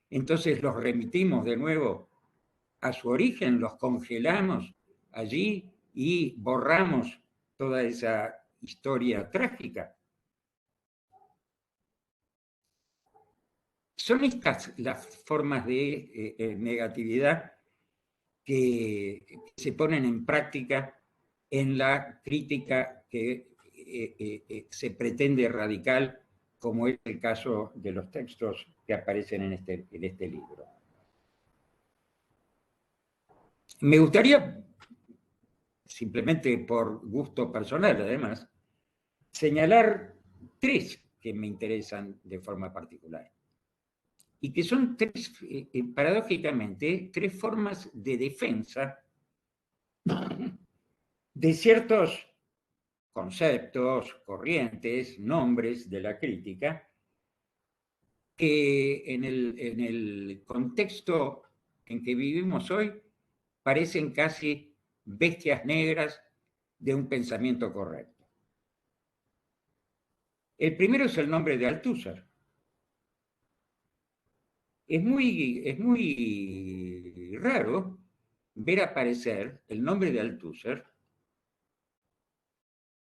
Entonces los remitimos de nuevo a su origen, los congelamos allí y borramos toda esa historia trágica. Son estas las formas de negatividad que se ponen en práctica en la crítica que se pretende radical, como es el caso de los textos que aparecen en este libro. Me gustaría, simplemente por gusto personal además, señalar tres que me interesan de forma particular. Y que son tres, paradójicamente, tres formas de defensa de ciertos conceptos, corrientes, nombres de la crítica, que en el contexto en que vivimos hoy parecen casi bestias negras de un pensamiento correcto. El primero es el nombre de Althusser. Es muy raro ver aparecer el nombre de Althusser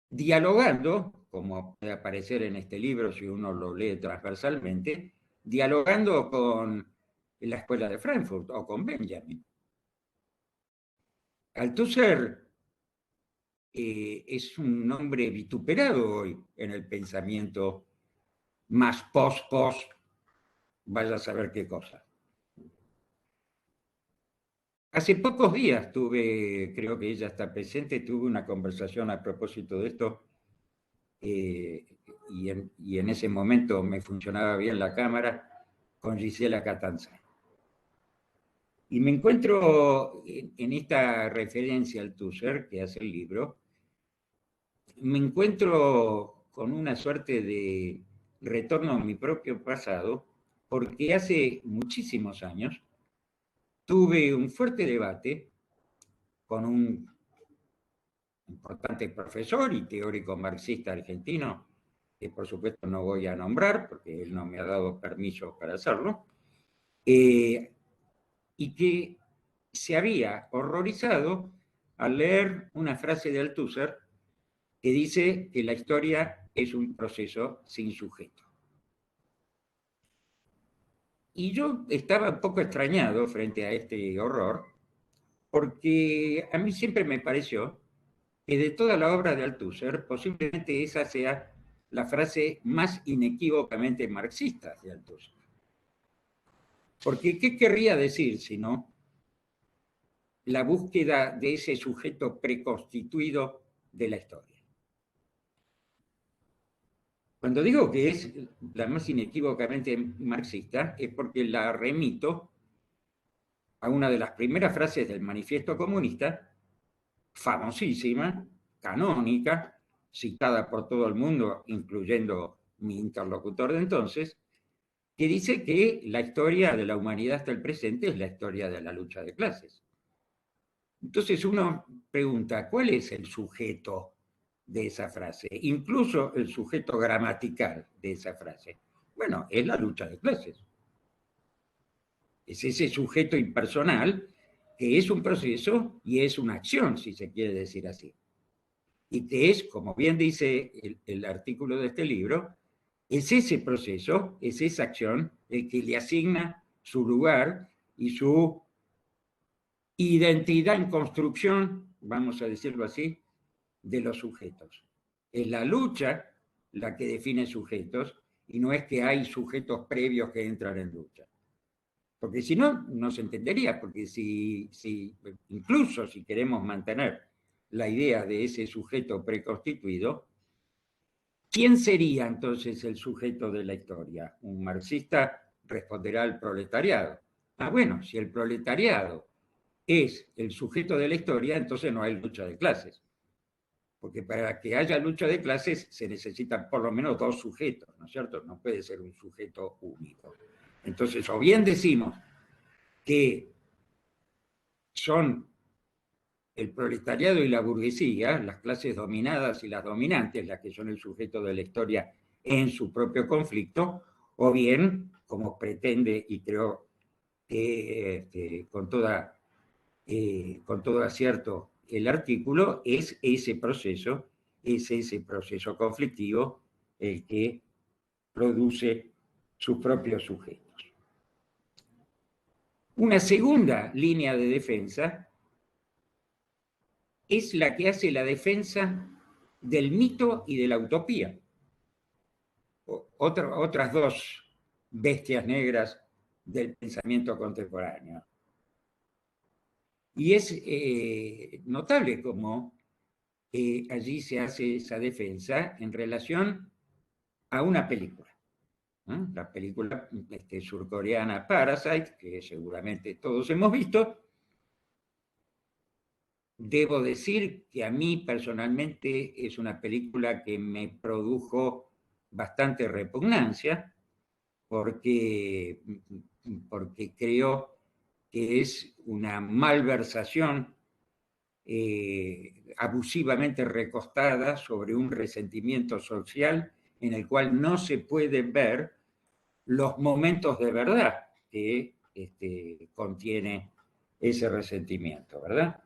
dialogando, como puede aparecer en este libro si uno lo lee transversalmente, dialogando con la Escuela de Frankfurt o con Benjamin. Althusser es un nombre vituperado hoy en el pensamiento más post, vaya a saber qué cosa. Hace pocos días creo que ella está presente, tuve una conversación a propósito de esto, y en ese momento me funcionaba bien la cámara, con Gisela Catanzaro. Y me encuentro en esta referencia al Althusser que hace el libro, me encuentro con una suerte de retorno a mi propio pasado, porque hace muchísimos años tuve un fuerte debate con un importante profesor y teórico marxista argentino, que por supuesto no voy a nombrar porque él no me ha dado permiso para hacerlo, y que se había horrorizado al leer una frase de Althusser que dice que la historia es un proceso sin sujeto. Y yo estaba un poco extrañado frente a este horror, porque a mí siempre me pareció que de toda la obra de Althusser, posiblemente esa sea la frase más inequívocamente marxista de Althusser. Porque ¿qué querría decir sino la búsqueda de ese sujeto preconstituido de la historia? Cuando digo que es la más inequívocamente marxista, es porque la remito a una de las primeras frases del Manifiesto Comunista, famosísima, canónica, citada por todo el mundo, incluyendo mi interlocutor de entonces, que dice que la historia de la humanidad hasta el presente es la historia de la lucha de clases. Entonces uno pregunta, ¿cuál es el sujeto de esa frase? Incluso el sujeto gramatical de esa frase. Bueno, es la lucha de clases. Es ese sujeto impersonal que es un proceso y es una acción, si se quiere decir así. Y que es, como bien dice el artículo de este libro, es ese proceso, es esa acción el que le asigna su lugar y su identidad en construcción, vamos a decirlo así, de los sujetos. Es la lucha la que define sujetos y no es que hay sujetos previos que entran en lucha. Porque si no, no se entendería, porque incluso si queremos mantener la idea de ese sujeto preconstituido, ¿quién sería entonces el sujeto de la historia? Un marxista responderá al proletariado. Ah, bueno, si el proletariado es el sujeto de la historia, entonces no hay lucha de clases. Porque para que haya lucha de clases se necesitan por lo menos dos sujetos, ¿no es cierto? No puede ser un sujeto único. Entonces, o bien decimos que son el proletariado y la burguesía, las clases dominadas y las dominantes, las que son el sujeto de la historia en su propio conflicto, o bien, como pretende y creo que con todo acierto el artículo, es ese proceso conflictivo el que produce sus propios sujetos. Una segunda línea de defensa es la que hace la defensa del mito y de la utopía. Otras dos bestias negras del pensamiento contemporáneo. Y es notable cómo allí se hace esa defensa en relación a una película. La película surcoreana Parasite, que seguramente todos hemos visto. Debo decir que a mí personalmente es una película que me produjo bastante repugnancia, porque creo que es una malversación abusivamente recostada sobre un resentimiento social en el cual no se pueden ver los momentos de verdad que contiene ese resentimiento, ¿verdad?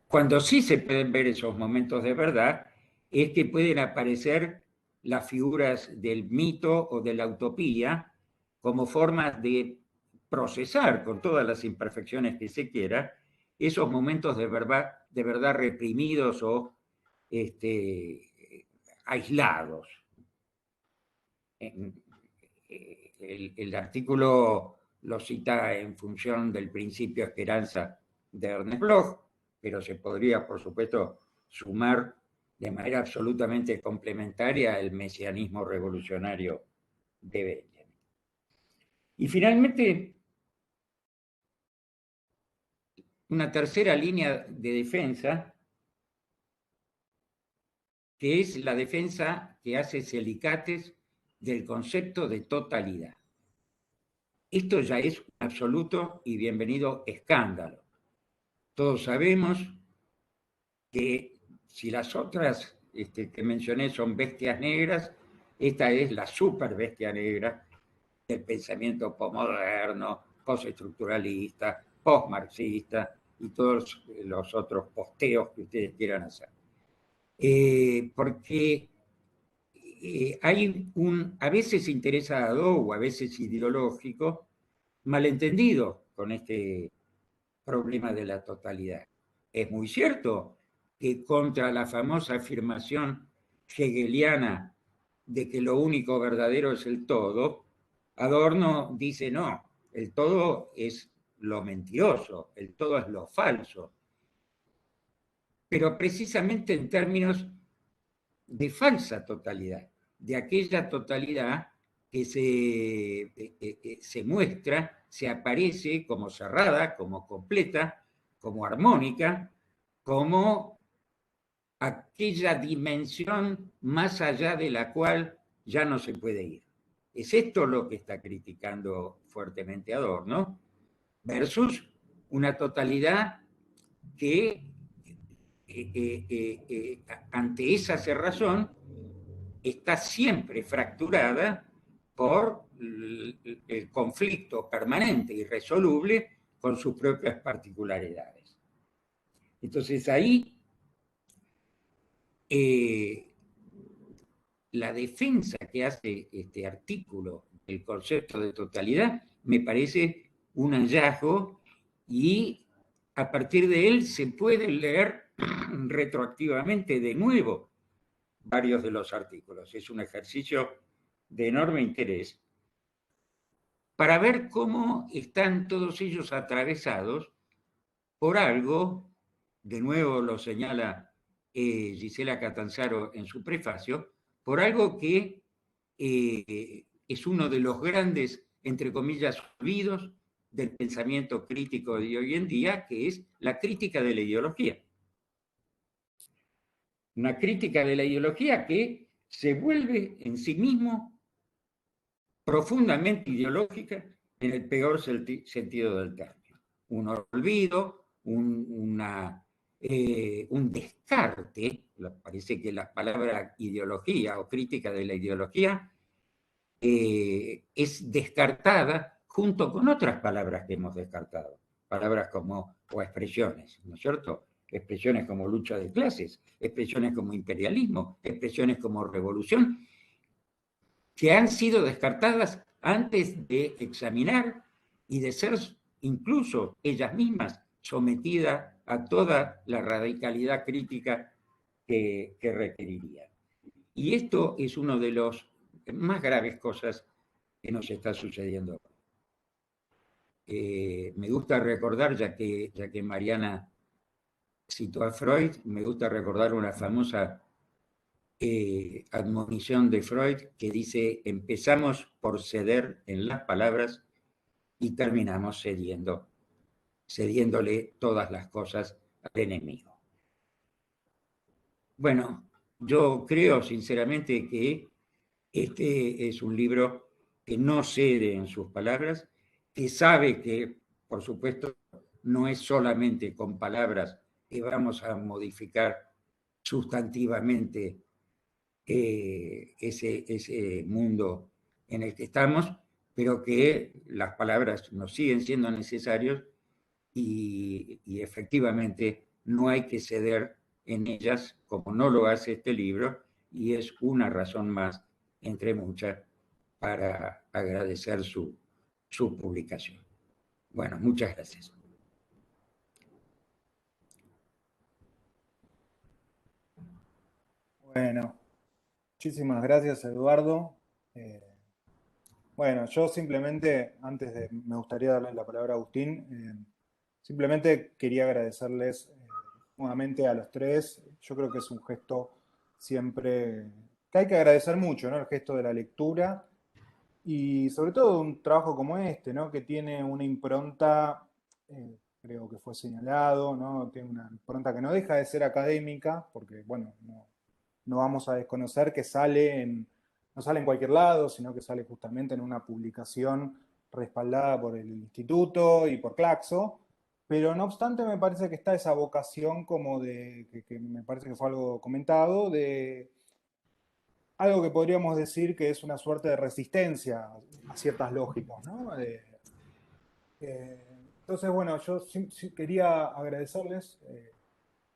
Cuando sí se pueden ver esos momentos de verdad, es que pueden aparecer las figuras del mito o de la utopía como formas de procesar con todas las imperfecciones que se quiera esos momentos de verdad reprimidos o aislados. El artículo lo cita en función del principio esperanza de Ernest Bloch, pero se podría, por supuesto, sumar de manera absolutamente complementaria el mesianismo revolucionario de Benjamin. Y finalmente, una tercera línea de defensa, que es la defensa que hace Selicates del concepto de totalidad. Esto ya es un absoluto y bienvenido escándalo. Todos sabemos que si las otras que mencioné son bestias negras, esta es la super bestia negra del pensamiento postmoderno, postestructuralista, postmarxista y todos los otros posteos que ustedes quieran hacer. Porque hay a veces interesado o a veces ideológico malentendido con este problema de la totalidad. Es muy cierto que contra la famosa afirmación hegeliana de que lo único verdadero es el todo, Adorno dice no, el todo es lo mentiroso, el todo es lo falso. Pero precisamente en términos de falsa totalidad, de aquella totalidad que se muestra, se aparece como cerrada, como completa, como armónica, como aquella dimensión más allá de la cual ya no se puede ir. Es esto lo que está criticando fuertemente Adorno, versus una totalidad que ante esa cerrazón está siempre fracturada por el conflicto permanente y irresoluble con sus propias particularidades. Entonces ahí la defensa que hace este artículo del concepto de totalidad me parece un hallazgo, y a partir de él se puede leer retroactivamente de nuevo varios de los artículos. Es un ejercicio de enorme interés para ver cómo están todos ellos atravesados por algo, de nuevo lo señala Gisela Catanzaro en su prefacio, por algo que es uno de los grandes, entre comillas, olvidos del pensamiento crítico de hoy en día, que es la crítica de la ideología. Una crítica de la ideología que se vuelve en sí mismo profundamente ideológica en el peor sentido del término. Un olvido, un descarte. Parece que la palabra ideología o crítica de la ideología es descartada junto con otras palabras que hemos descartado. Palabras como, o expresiones, ¿no es cierto? Expresiones como lucha de clases, expresiones como imperialismo, expresiones como revolución, que han sido descartadas antes de examinar y de ser incluso ellas mismas sometidas a toda la radicalidad crítica que requerirían. Y esto es una de las más graves cosas que nos está sucediendo. Me gusta recordar, ya que Mariana citó a Freud, me gusta recordar una famosa admonición de Freud que dice: empezamos por ceder en las palabras y terminamos cediéndole todas las cosas al enemigo. Bueno, yo creo sinceramente que este es un libro que no cede en sus palabras, que sabe que, por supuesto, no es solamente con palabras que vamos a modificar sustantivamente ese mundo en el que estamos, pero que las palabras nos siguen siendo necesarias y efectivamente no hay que ceder en ellas, como no lo hace este libro, y es una razón más, entre muchas, para agradecer su publicación. Bueno, muchas gracias. Bueno, muchísimas gracias, Eduardo. Bueno, yo simplemente, me gustaría darle la palabra a Agustín, simplemente quería agradecerles nuevamente a los tres. Yo creo que es un gesto siempre que hay que agradecer mucho, ¿no? El gesto de la lectura y sobre todo un trabajo como este, ¿no? Que tiene una impronta, creo que fue señalado, ¿no? Tiene una impronta que no deja de ser académica, porque, bueno, no vamos a desconocer que no sale en cualquier lado, sino que sale justamente en una publicación respaldada por el instituto y por Claxo, pero no obstante me parece que está esa vocación como que me parece que fue algo comentado, de algo que podríamos decir que es una suerte de resistencia a ciertas lógicas, ¿no? Entonces, bueno, yo sí quería agradecerles,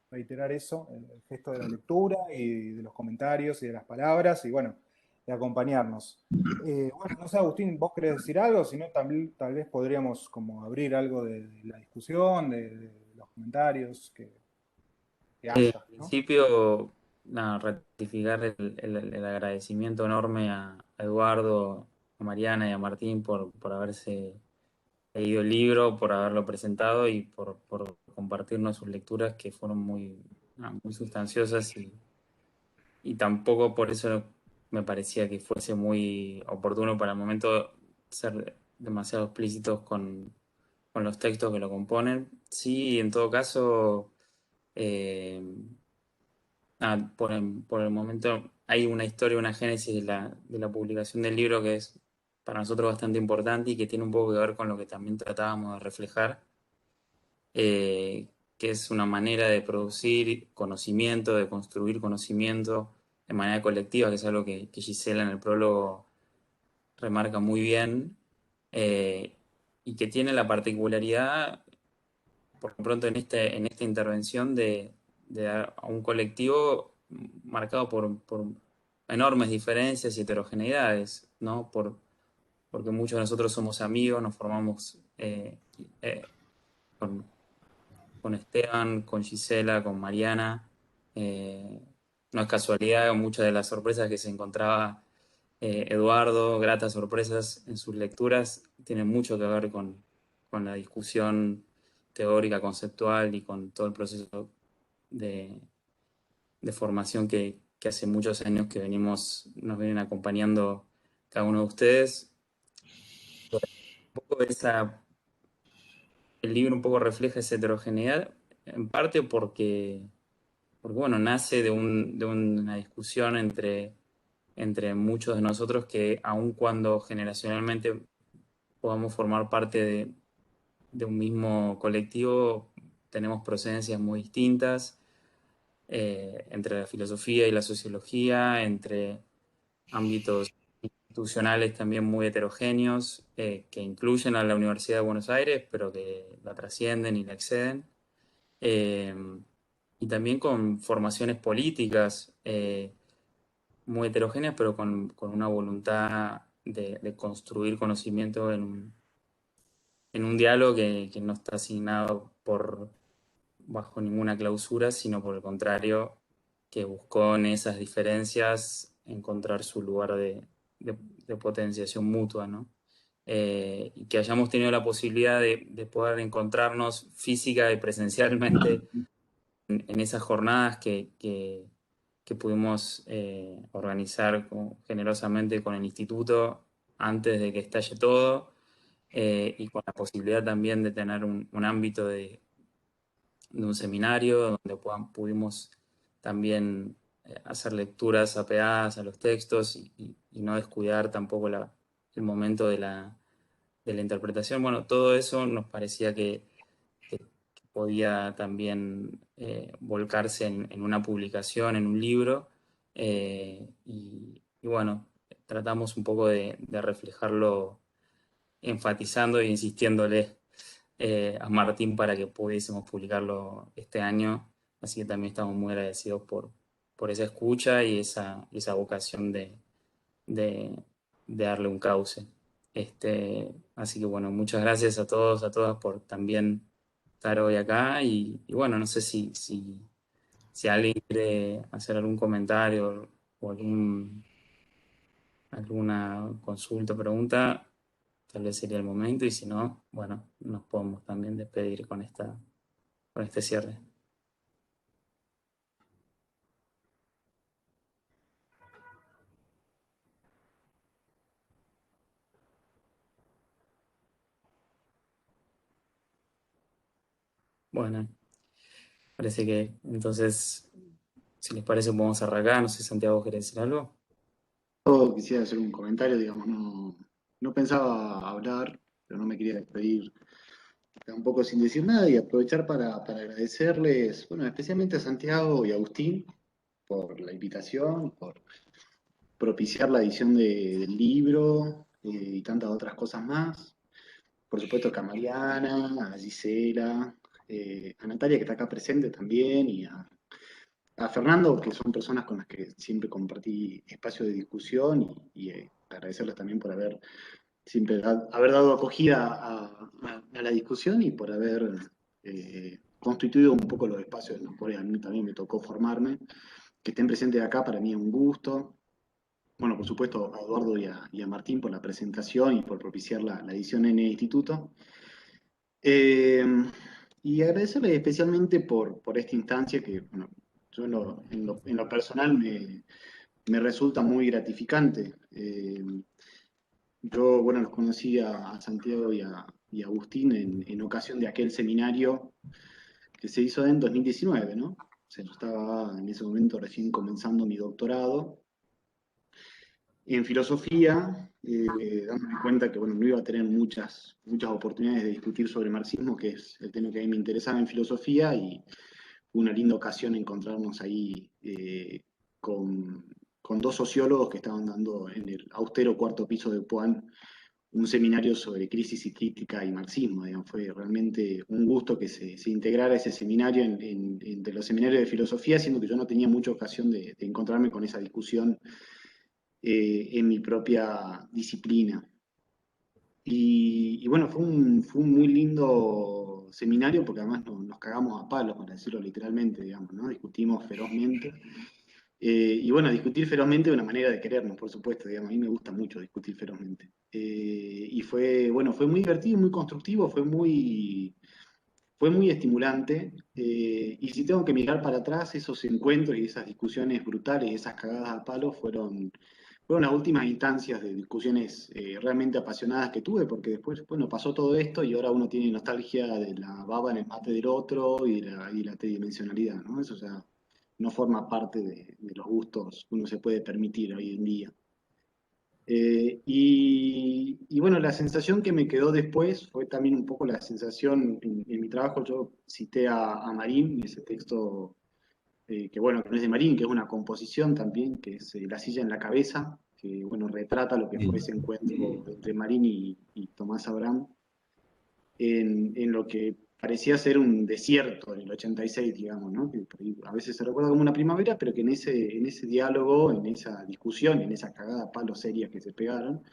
reiterar eso, el gesto de la lectura y de los comentarios y de las palabras y bueno, de acompañarnos. Bueno, no sé, Agustín, ¿vos querés decir algo? Si no, tal vez podríamos como abrir algo de la discusión, de los comentarios que En haya, ¿no? principio, nada, ratificar el agradecimiento enorme a Eduardo, a Mariana y a Martín por haberse leído el libro, por haberlo presentado y por compartirnos sus lecturas que fueron muy sustanciosas y tampoco por eso me parecía que fuese muy oportuno para el momento ser demasiado explícitos con los textos que lo componen. Sí, en todo caso, por el momento hay una historia, una génesis de la publicación del libro que es para nosotros bastante importante y que tiene un poco que ver con lo que también tratábamos de reflejar, que es una manera de producir conocimiento, de construir conocimiento de manera colectiva, que es algo que Gisela en el prólogo remarca muy bien, y que tiene la particularidad, por lo pronto en esta intervención, de dar a un colectivo marcado por enormes diferencias y heterogeneidades, ¿no? Porque muchos de nosotros somos amigos, nos formamos con Esteban, con Gisela, con Mariana. No es casualidad muchas de las sorpresas que se encontraba Eduardo, gratas sorpresas en sus lecturas, tienen mucho que ver con la discusión teórica, conceptual y con todo el proceso de formación que hace muchos años que nos vienen acompañando cada uno de ustedes. Un poco el libro un poco refleja esa heterogeneidad, en parte porque bueno, nace de una discusión entre muchos de nosotros que, aun cuando generacionalmente podamos formar parte de un mismo colectivo, tenemos procedencias muy distintas, entre la filosofía y la sociología, entre ámbitos institucionales también muy heterogéneos, que incluyen a la Universidad de Buenos Aires, pero que la trascienden y la exceden. Y también con formaciones políticas muy heterogéneas, pero con una voluntad de construir conocimiento en un diálogo que no está asignado bajo ninguna clausura, sino por el contrario, que buscó en esas diferencias encontrar su lugar de potenciación mutua, ¿no? Y que hayamos tenido la posibilidad de poder encontrarnos física y presencialmente en esas jornadas que pudimos organizar generosamente con el instituto antes de que estalle todo, y con la posibilidad también de tener un ámbito de un seminario donde pudimos también hacer lecturas apegadas a los textos y no descuidar tampoco el momento de la interpretación. Bueno, todo eso nos parecía que podía también volcarse en una publicación, en un libro, y bueno, tratamos un poco de reflejarlo enfatizando e insistiéndole a Martín para que pudiésemos publicarlo este año, así que también estamos muy agradecidos por esa escucha y esa vocación de darle un cauce. Así que bueno, muchas gracias a todos, a todas por también estar hoy acá y bueno, no sé si alguien quiere hacer algún comentario o alguna consulta o pregunta, tal vez sería el momento, y si no, bueno, nos podemos también despedir con este cierre. Bueno, parece que entonces, si les parece, podemos arrancar. No sé, Santiago, ¿querés decir algo? Yo quisiera hacer un comentario, digamos, no pensaba hablar, pero no me quería despedir tampoco sin decir nada y aprovechar para agradecerles, bueno, especialmente a Santiago y a Agustín por la invitación, por propiciar la edición del libro y tantas otras cosas más. Por supuesto que a Mariana, a Gisela, a Natalia que está acá presente también y a Fernando, que son personas con las que siempre compartí espacio de discusión y agradecerles también por haber siempre haber dado acogida a la discusión y por haber constituido un poco los espacios en los cuales a mí también me tocó formarme. Que estén presentes acá para mí es un gusto. Bueno, por supuesto a Eduardo y a Martín por la presentación y por propiciar la edición en el instituto. Eh, y agradecerles especialmente por esta instancia que, bueno, yo en lo personal me resulta muy gratificante. Yo, bueno, los conocí a Santiago y a Agustín en ocasión de aquel seminario que se hizo en 2019, ¿no? O sea, yo estaba en ese momento recién comenzando mi doctorado en filosofía, dándome cuenta que, bueno, no iba a tener muchas oportunidades de discutir sobre marxismo, que es el tema que a mí me interesaba en filosofía, y fue una linda ocasión encontrarnos ahí con dos sociólogos que estaban dando en el austero cuarto piso de Puan un seminario sobre crisis y crítica y marxismo. Digamos. Fue realmente un gusto que se integrara ese seminario entre los seminarios de filosofía, siendo que yo no tenía mucha ocasión de encontrarme con esa discusión en mi propia disciplina. Y bueno, fue un muy lindo seminario porque además nos cagamos a palos, para decirlo literalmente, digamos, ¿no? Discutimos ferozmente. Y bueno, discutir ferozmente es una manera de querernos, por supuesto, digamos, a mí me gusta mucho discutir ferozmente. Y bueno, fue muy divertido, muy constructivo, fue muy estimulante. Y si tengo que mirar para atrás, esos encuentros y esas discusiones brutales, esas cagadas a palos fueron las últimas instancias de discusiones realmente apasionadas que tuve, porque después, bueno, pasó todo esto y ahora uno tiene nostalgia de la baba en el mate del otro y la tridimensionalidad, ¿no? Eso ya no forma parte de los gustos que uno se puede permitir hoy en día. Y bueno, la sensación que me quedó después fue también un poco la sensación en mi trabajo. Yo cité a Marín, ese texto que bueno, que no es de Marín, que es una composición también, que es La silla en la cabeza, que bueno, retrata lo que fue ese encuentro entre Marín y Tomás Abraham en lo que parecía ser un desierto en el 86, digamos, ¿no? Que a veces se recuerda como una primavera, pero que en ese diálogo, en esa discusión, en esa cagada a palos serias que se pegaron,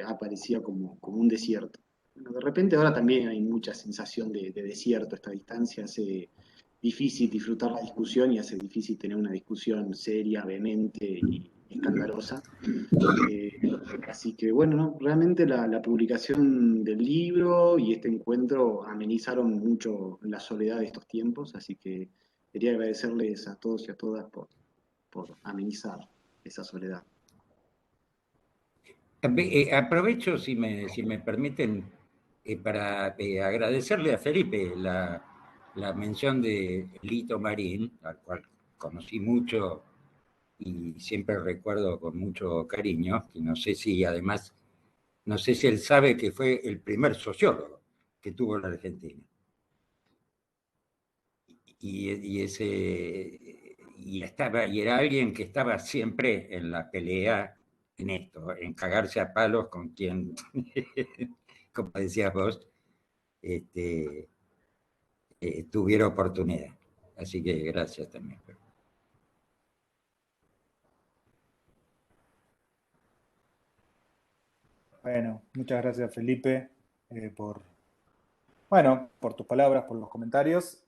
aparecía como un desierto. Bueno, de repente ahora también hay mucha sensación de desierto, esta distancia hace difícil disfrutar la discusión y hace difícil tener una discusión seria, vehemente y escandalosa. Así que bueno, ¿no? Realmente la publicación del libro y este encuentro amenizaron mucho la soledad de estos tiempos, así que quería agradecerles a todos y a todas por amenizar esa soledad. Aprovecho, si me permiten, para agradecerle a Felipe la mención de Lito Marín, al cual conocí mucho y siempre recuerdo con mucho cariño, y no sé si además, no sé si él sabe que fue el primer sociólogo que tuvo la Argentina. Y era alguien que estaba siempre en la pelea en esto, en cagarse a palos con quien, como decías vos, tuviera oportunidad. Así que gracias también. Bueno, muchas gracias Felipe por tus palabras, por los comentarios.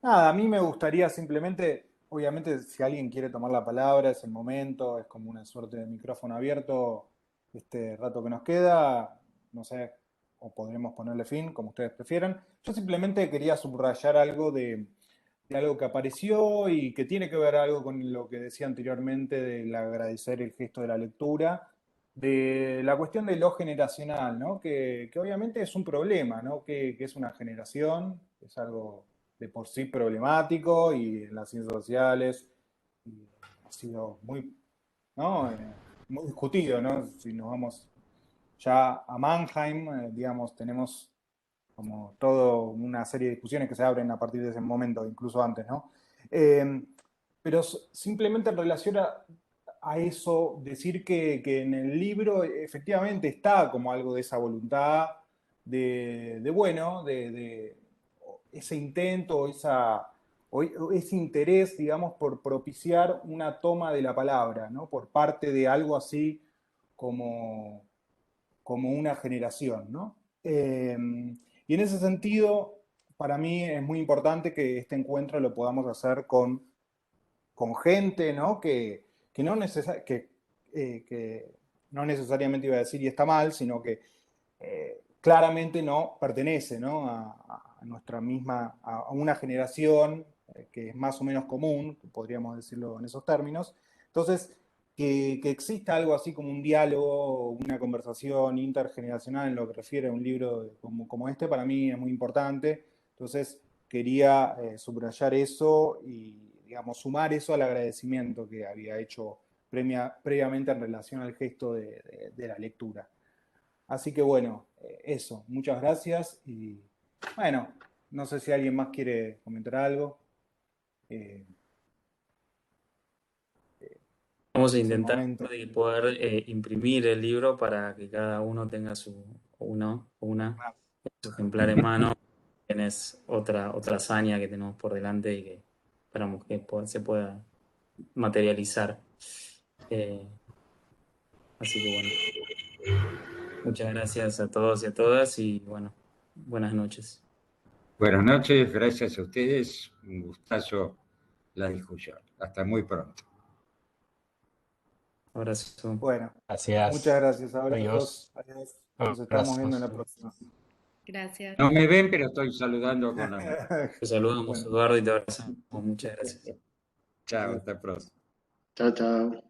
Nada, a mí me gustaría simplemente, obviamente si alguien quiere tomar la palabra, es el momento, es como una suerte de micrófono abierto este rato que nos queda, no sé, o podremos ponerle fin, como ustedes prefieran. Yo simplemente quería subrayar algo de algo que apareció y que tiene que ver algo con lo que decía anteriormente del agradecer el gesto de la lectura, de la cuestión de lo generacional, ¿no? Que obviamente es un problema, ¿no? Que es una generación, es algo de por sí problemático y en las ciencias sociales ha sido muy, ¿no? Muy discutido, ¿no? Si nos vamos ya a Mannheim, digamos, tenemos como toda una serie de discusiones que se abren a partir de ese momento, incluso antes, ¿no? Eh, pero simplemente en relación a eso, decir que en el libro efectivamente está como algo de esa voluntad bueno, de ese intento, o ese interés, digamos, por propiciar una toma de la palabra, ¿no? Por parte de algo así como, como una generación, ¿no? Y en ese sentido, para mí es muy importante que este encuentro lo podamos hacer con gente, ¿no? Que no necesariamente iba a decir y está mal, sino que claramente no pertenece, ¿no? A nuestra misma, a una generación que es más o menos común, podríamos decirlo en esos términos. Entonces, que exista algo así como un diálogo, una conversación intergeneracional en lo que refiere a un libro como este, para mí es muy importante. Entonces, quería subrayar eso y, digamos, sumar eso al agradecimiento que había hecho previamente en relación al gesto de la lectura. Así que bueno, eso, muchas gracias y bueno, no sé si alguien más quiere comentar algo. vamos a es el intentar momento. de poder imprimir el libro para que cada uno tenga su ejemplar en mano. Tienes otra hazaña que tenemos por delante y que esperamos que se pueda materializar. Así que bueno, muchas gracias a todos y a todas y bueno, buenas noches. Buenas noches, gracias a ustedes. Un gustazo la discusión. Hasta muy pronto. Abrazo. Bueno, Gracias. muchas gracias. Adiós. Adiós. Nos estamos viendo en la Abrazos. próxima. Gracias. No me ven, pero estoy saludando con la mano. Te saludamos, Bueno. Eduardo, y te abrazamos. Muchas gracias. Chao, hasta pronto. Chao, chao.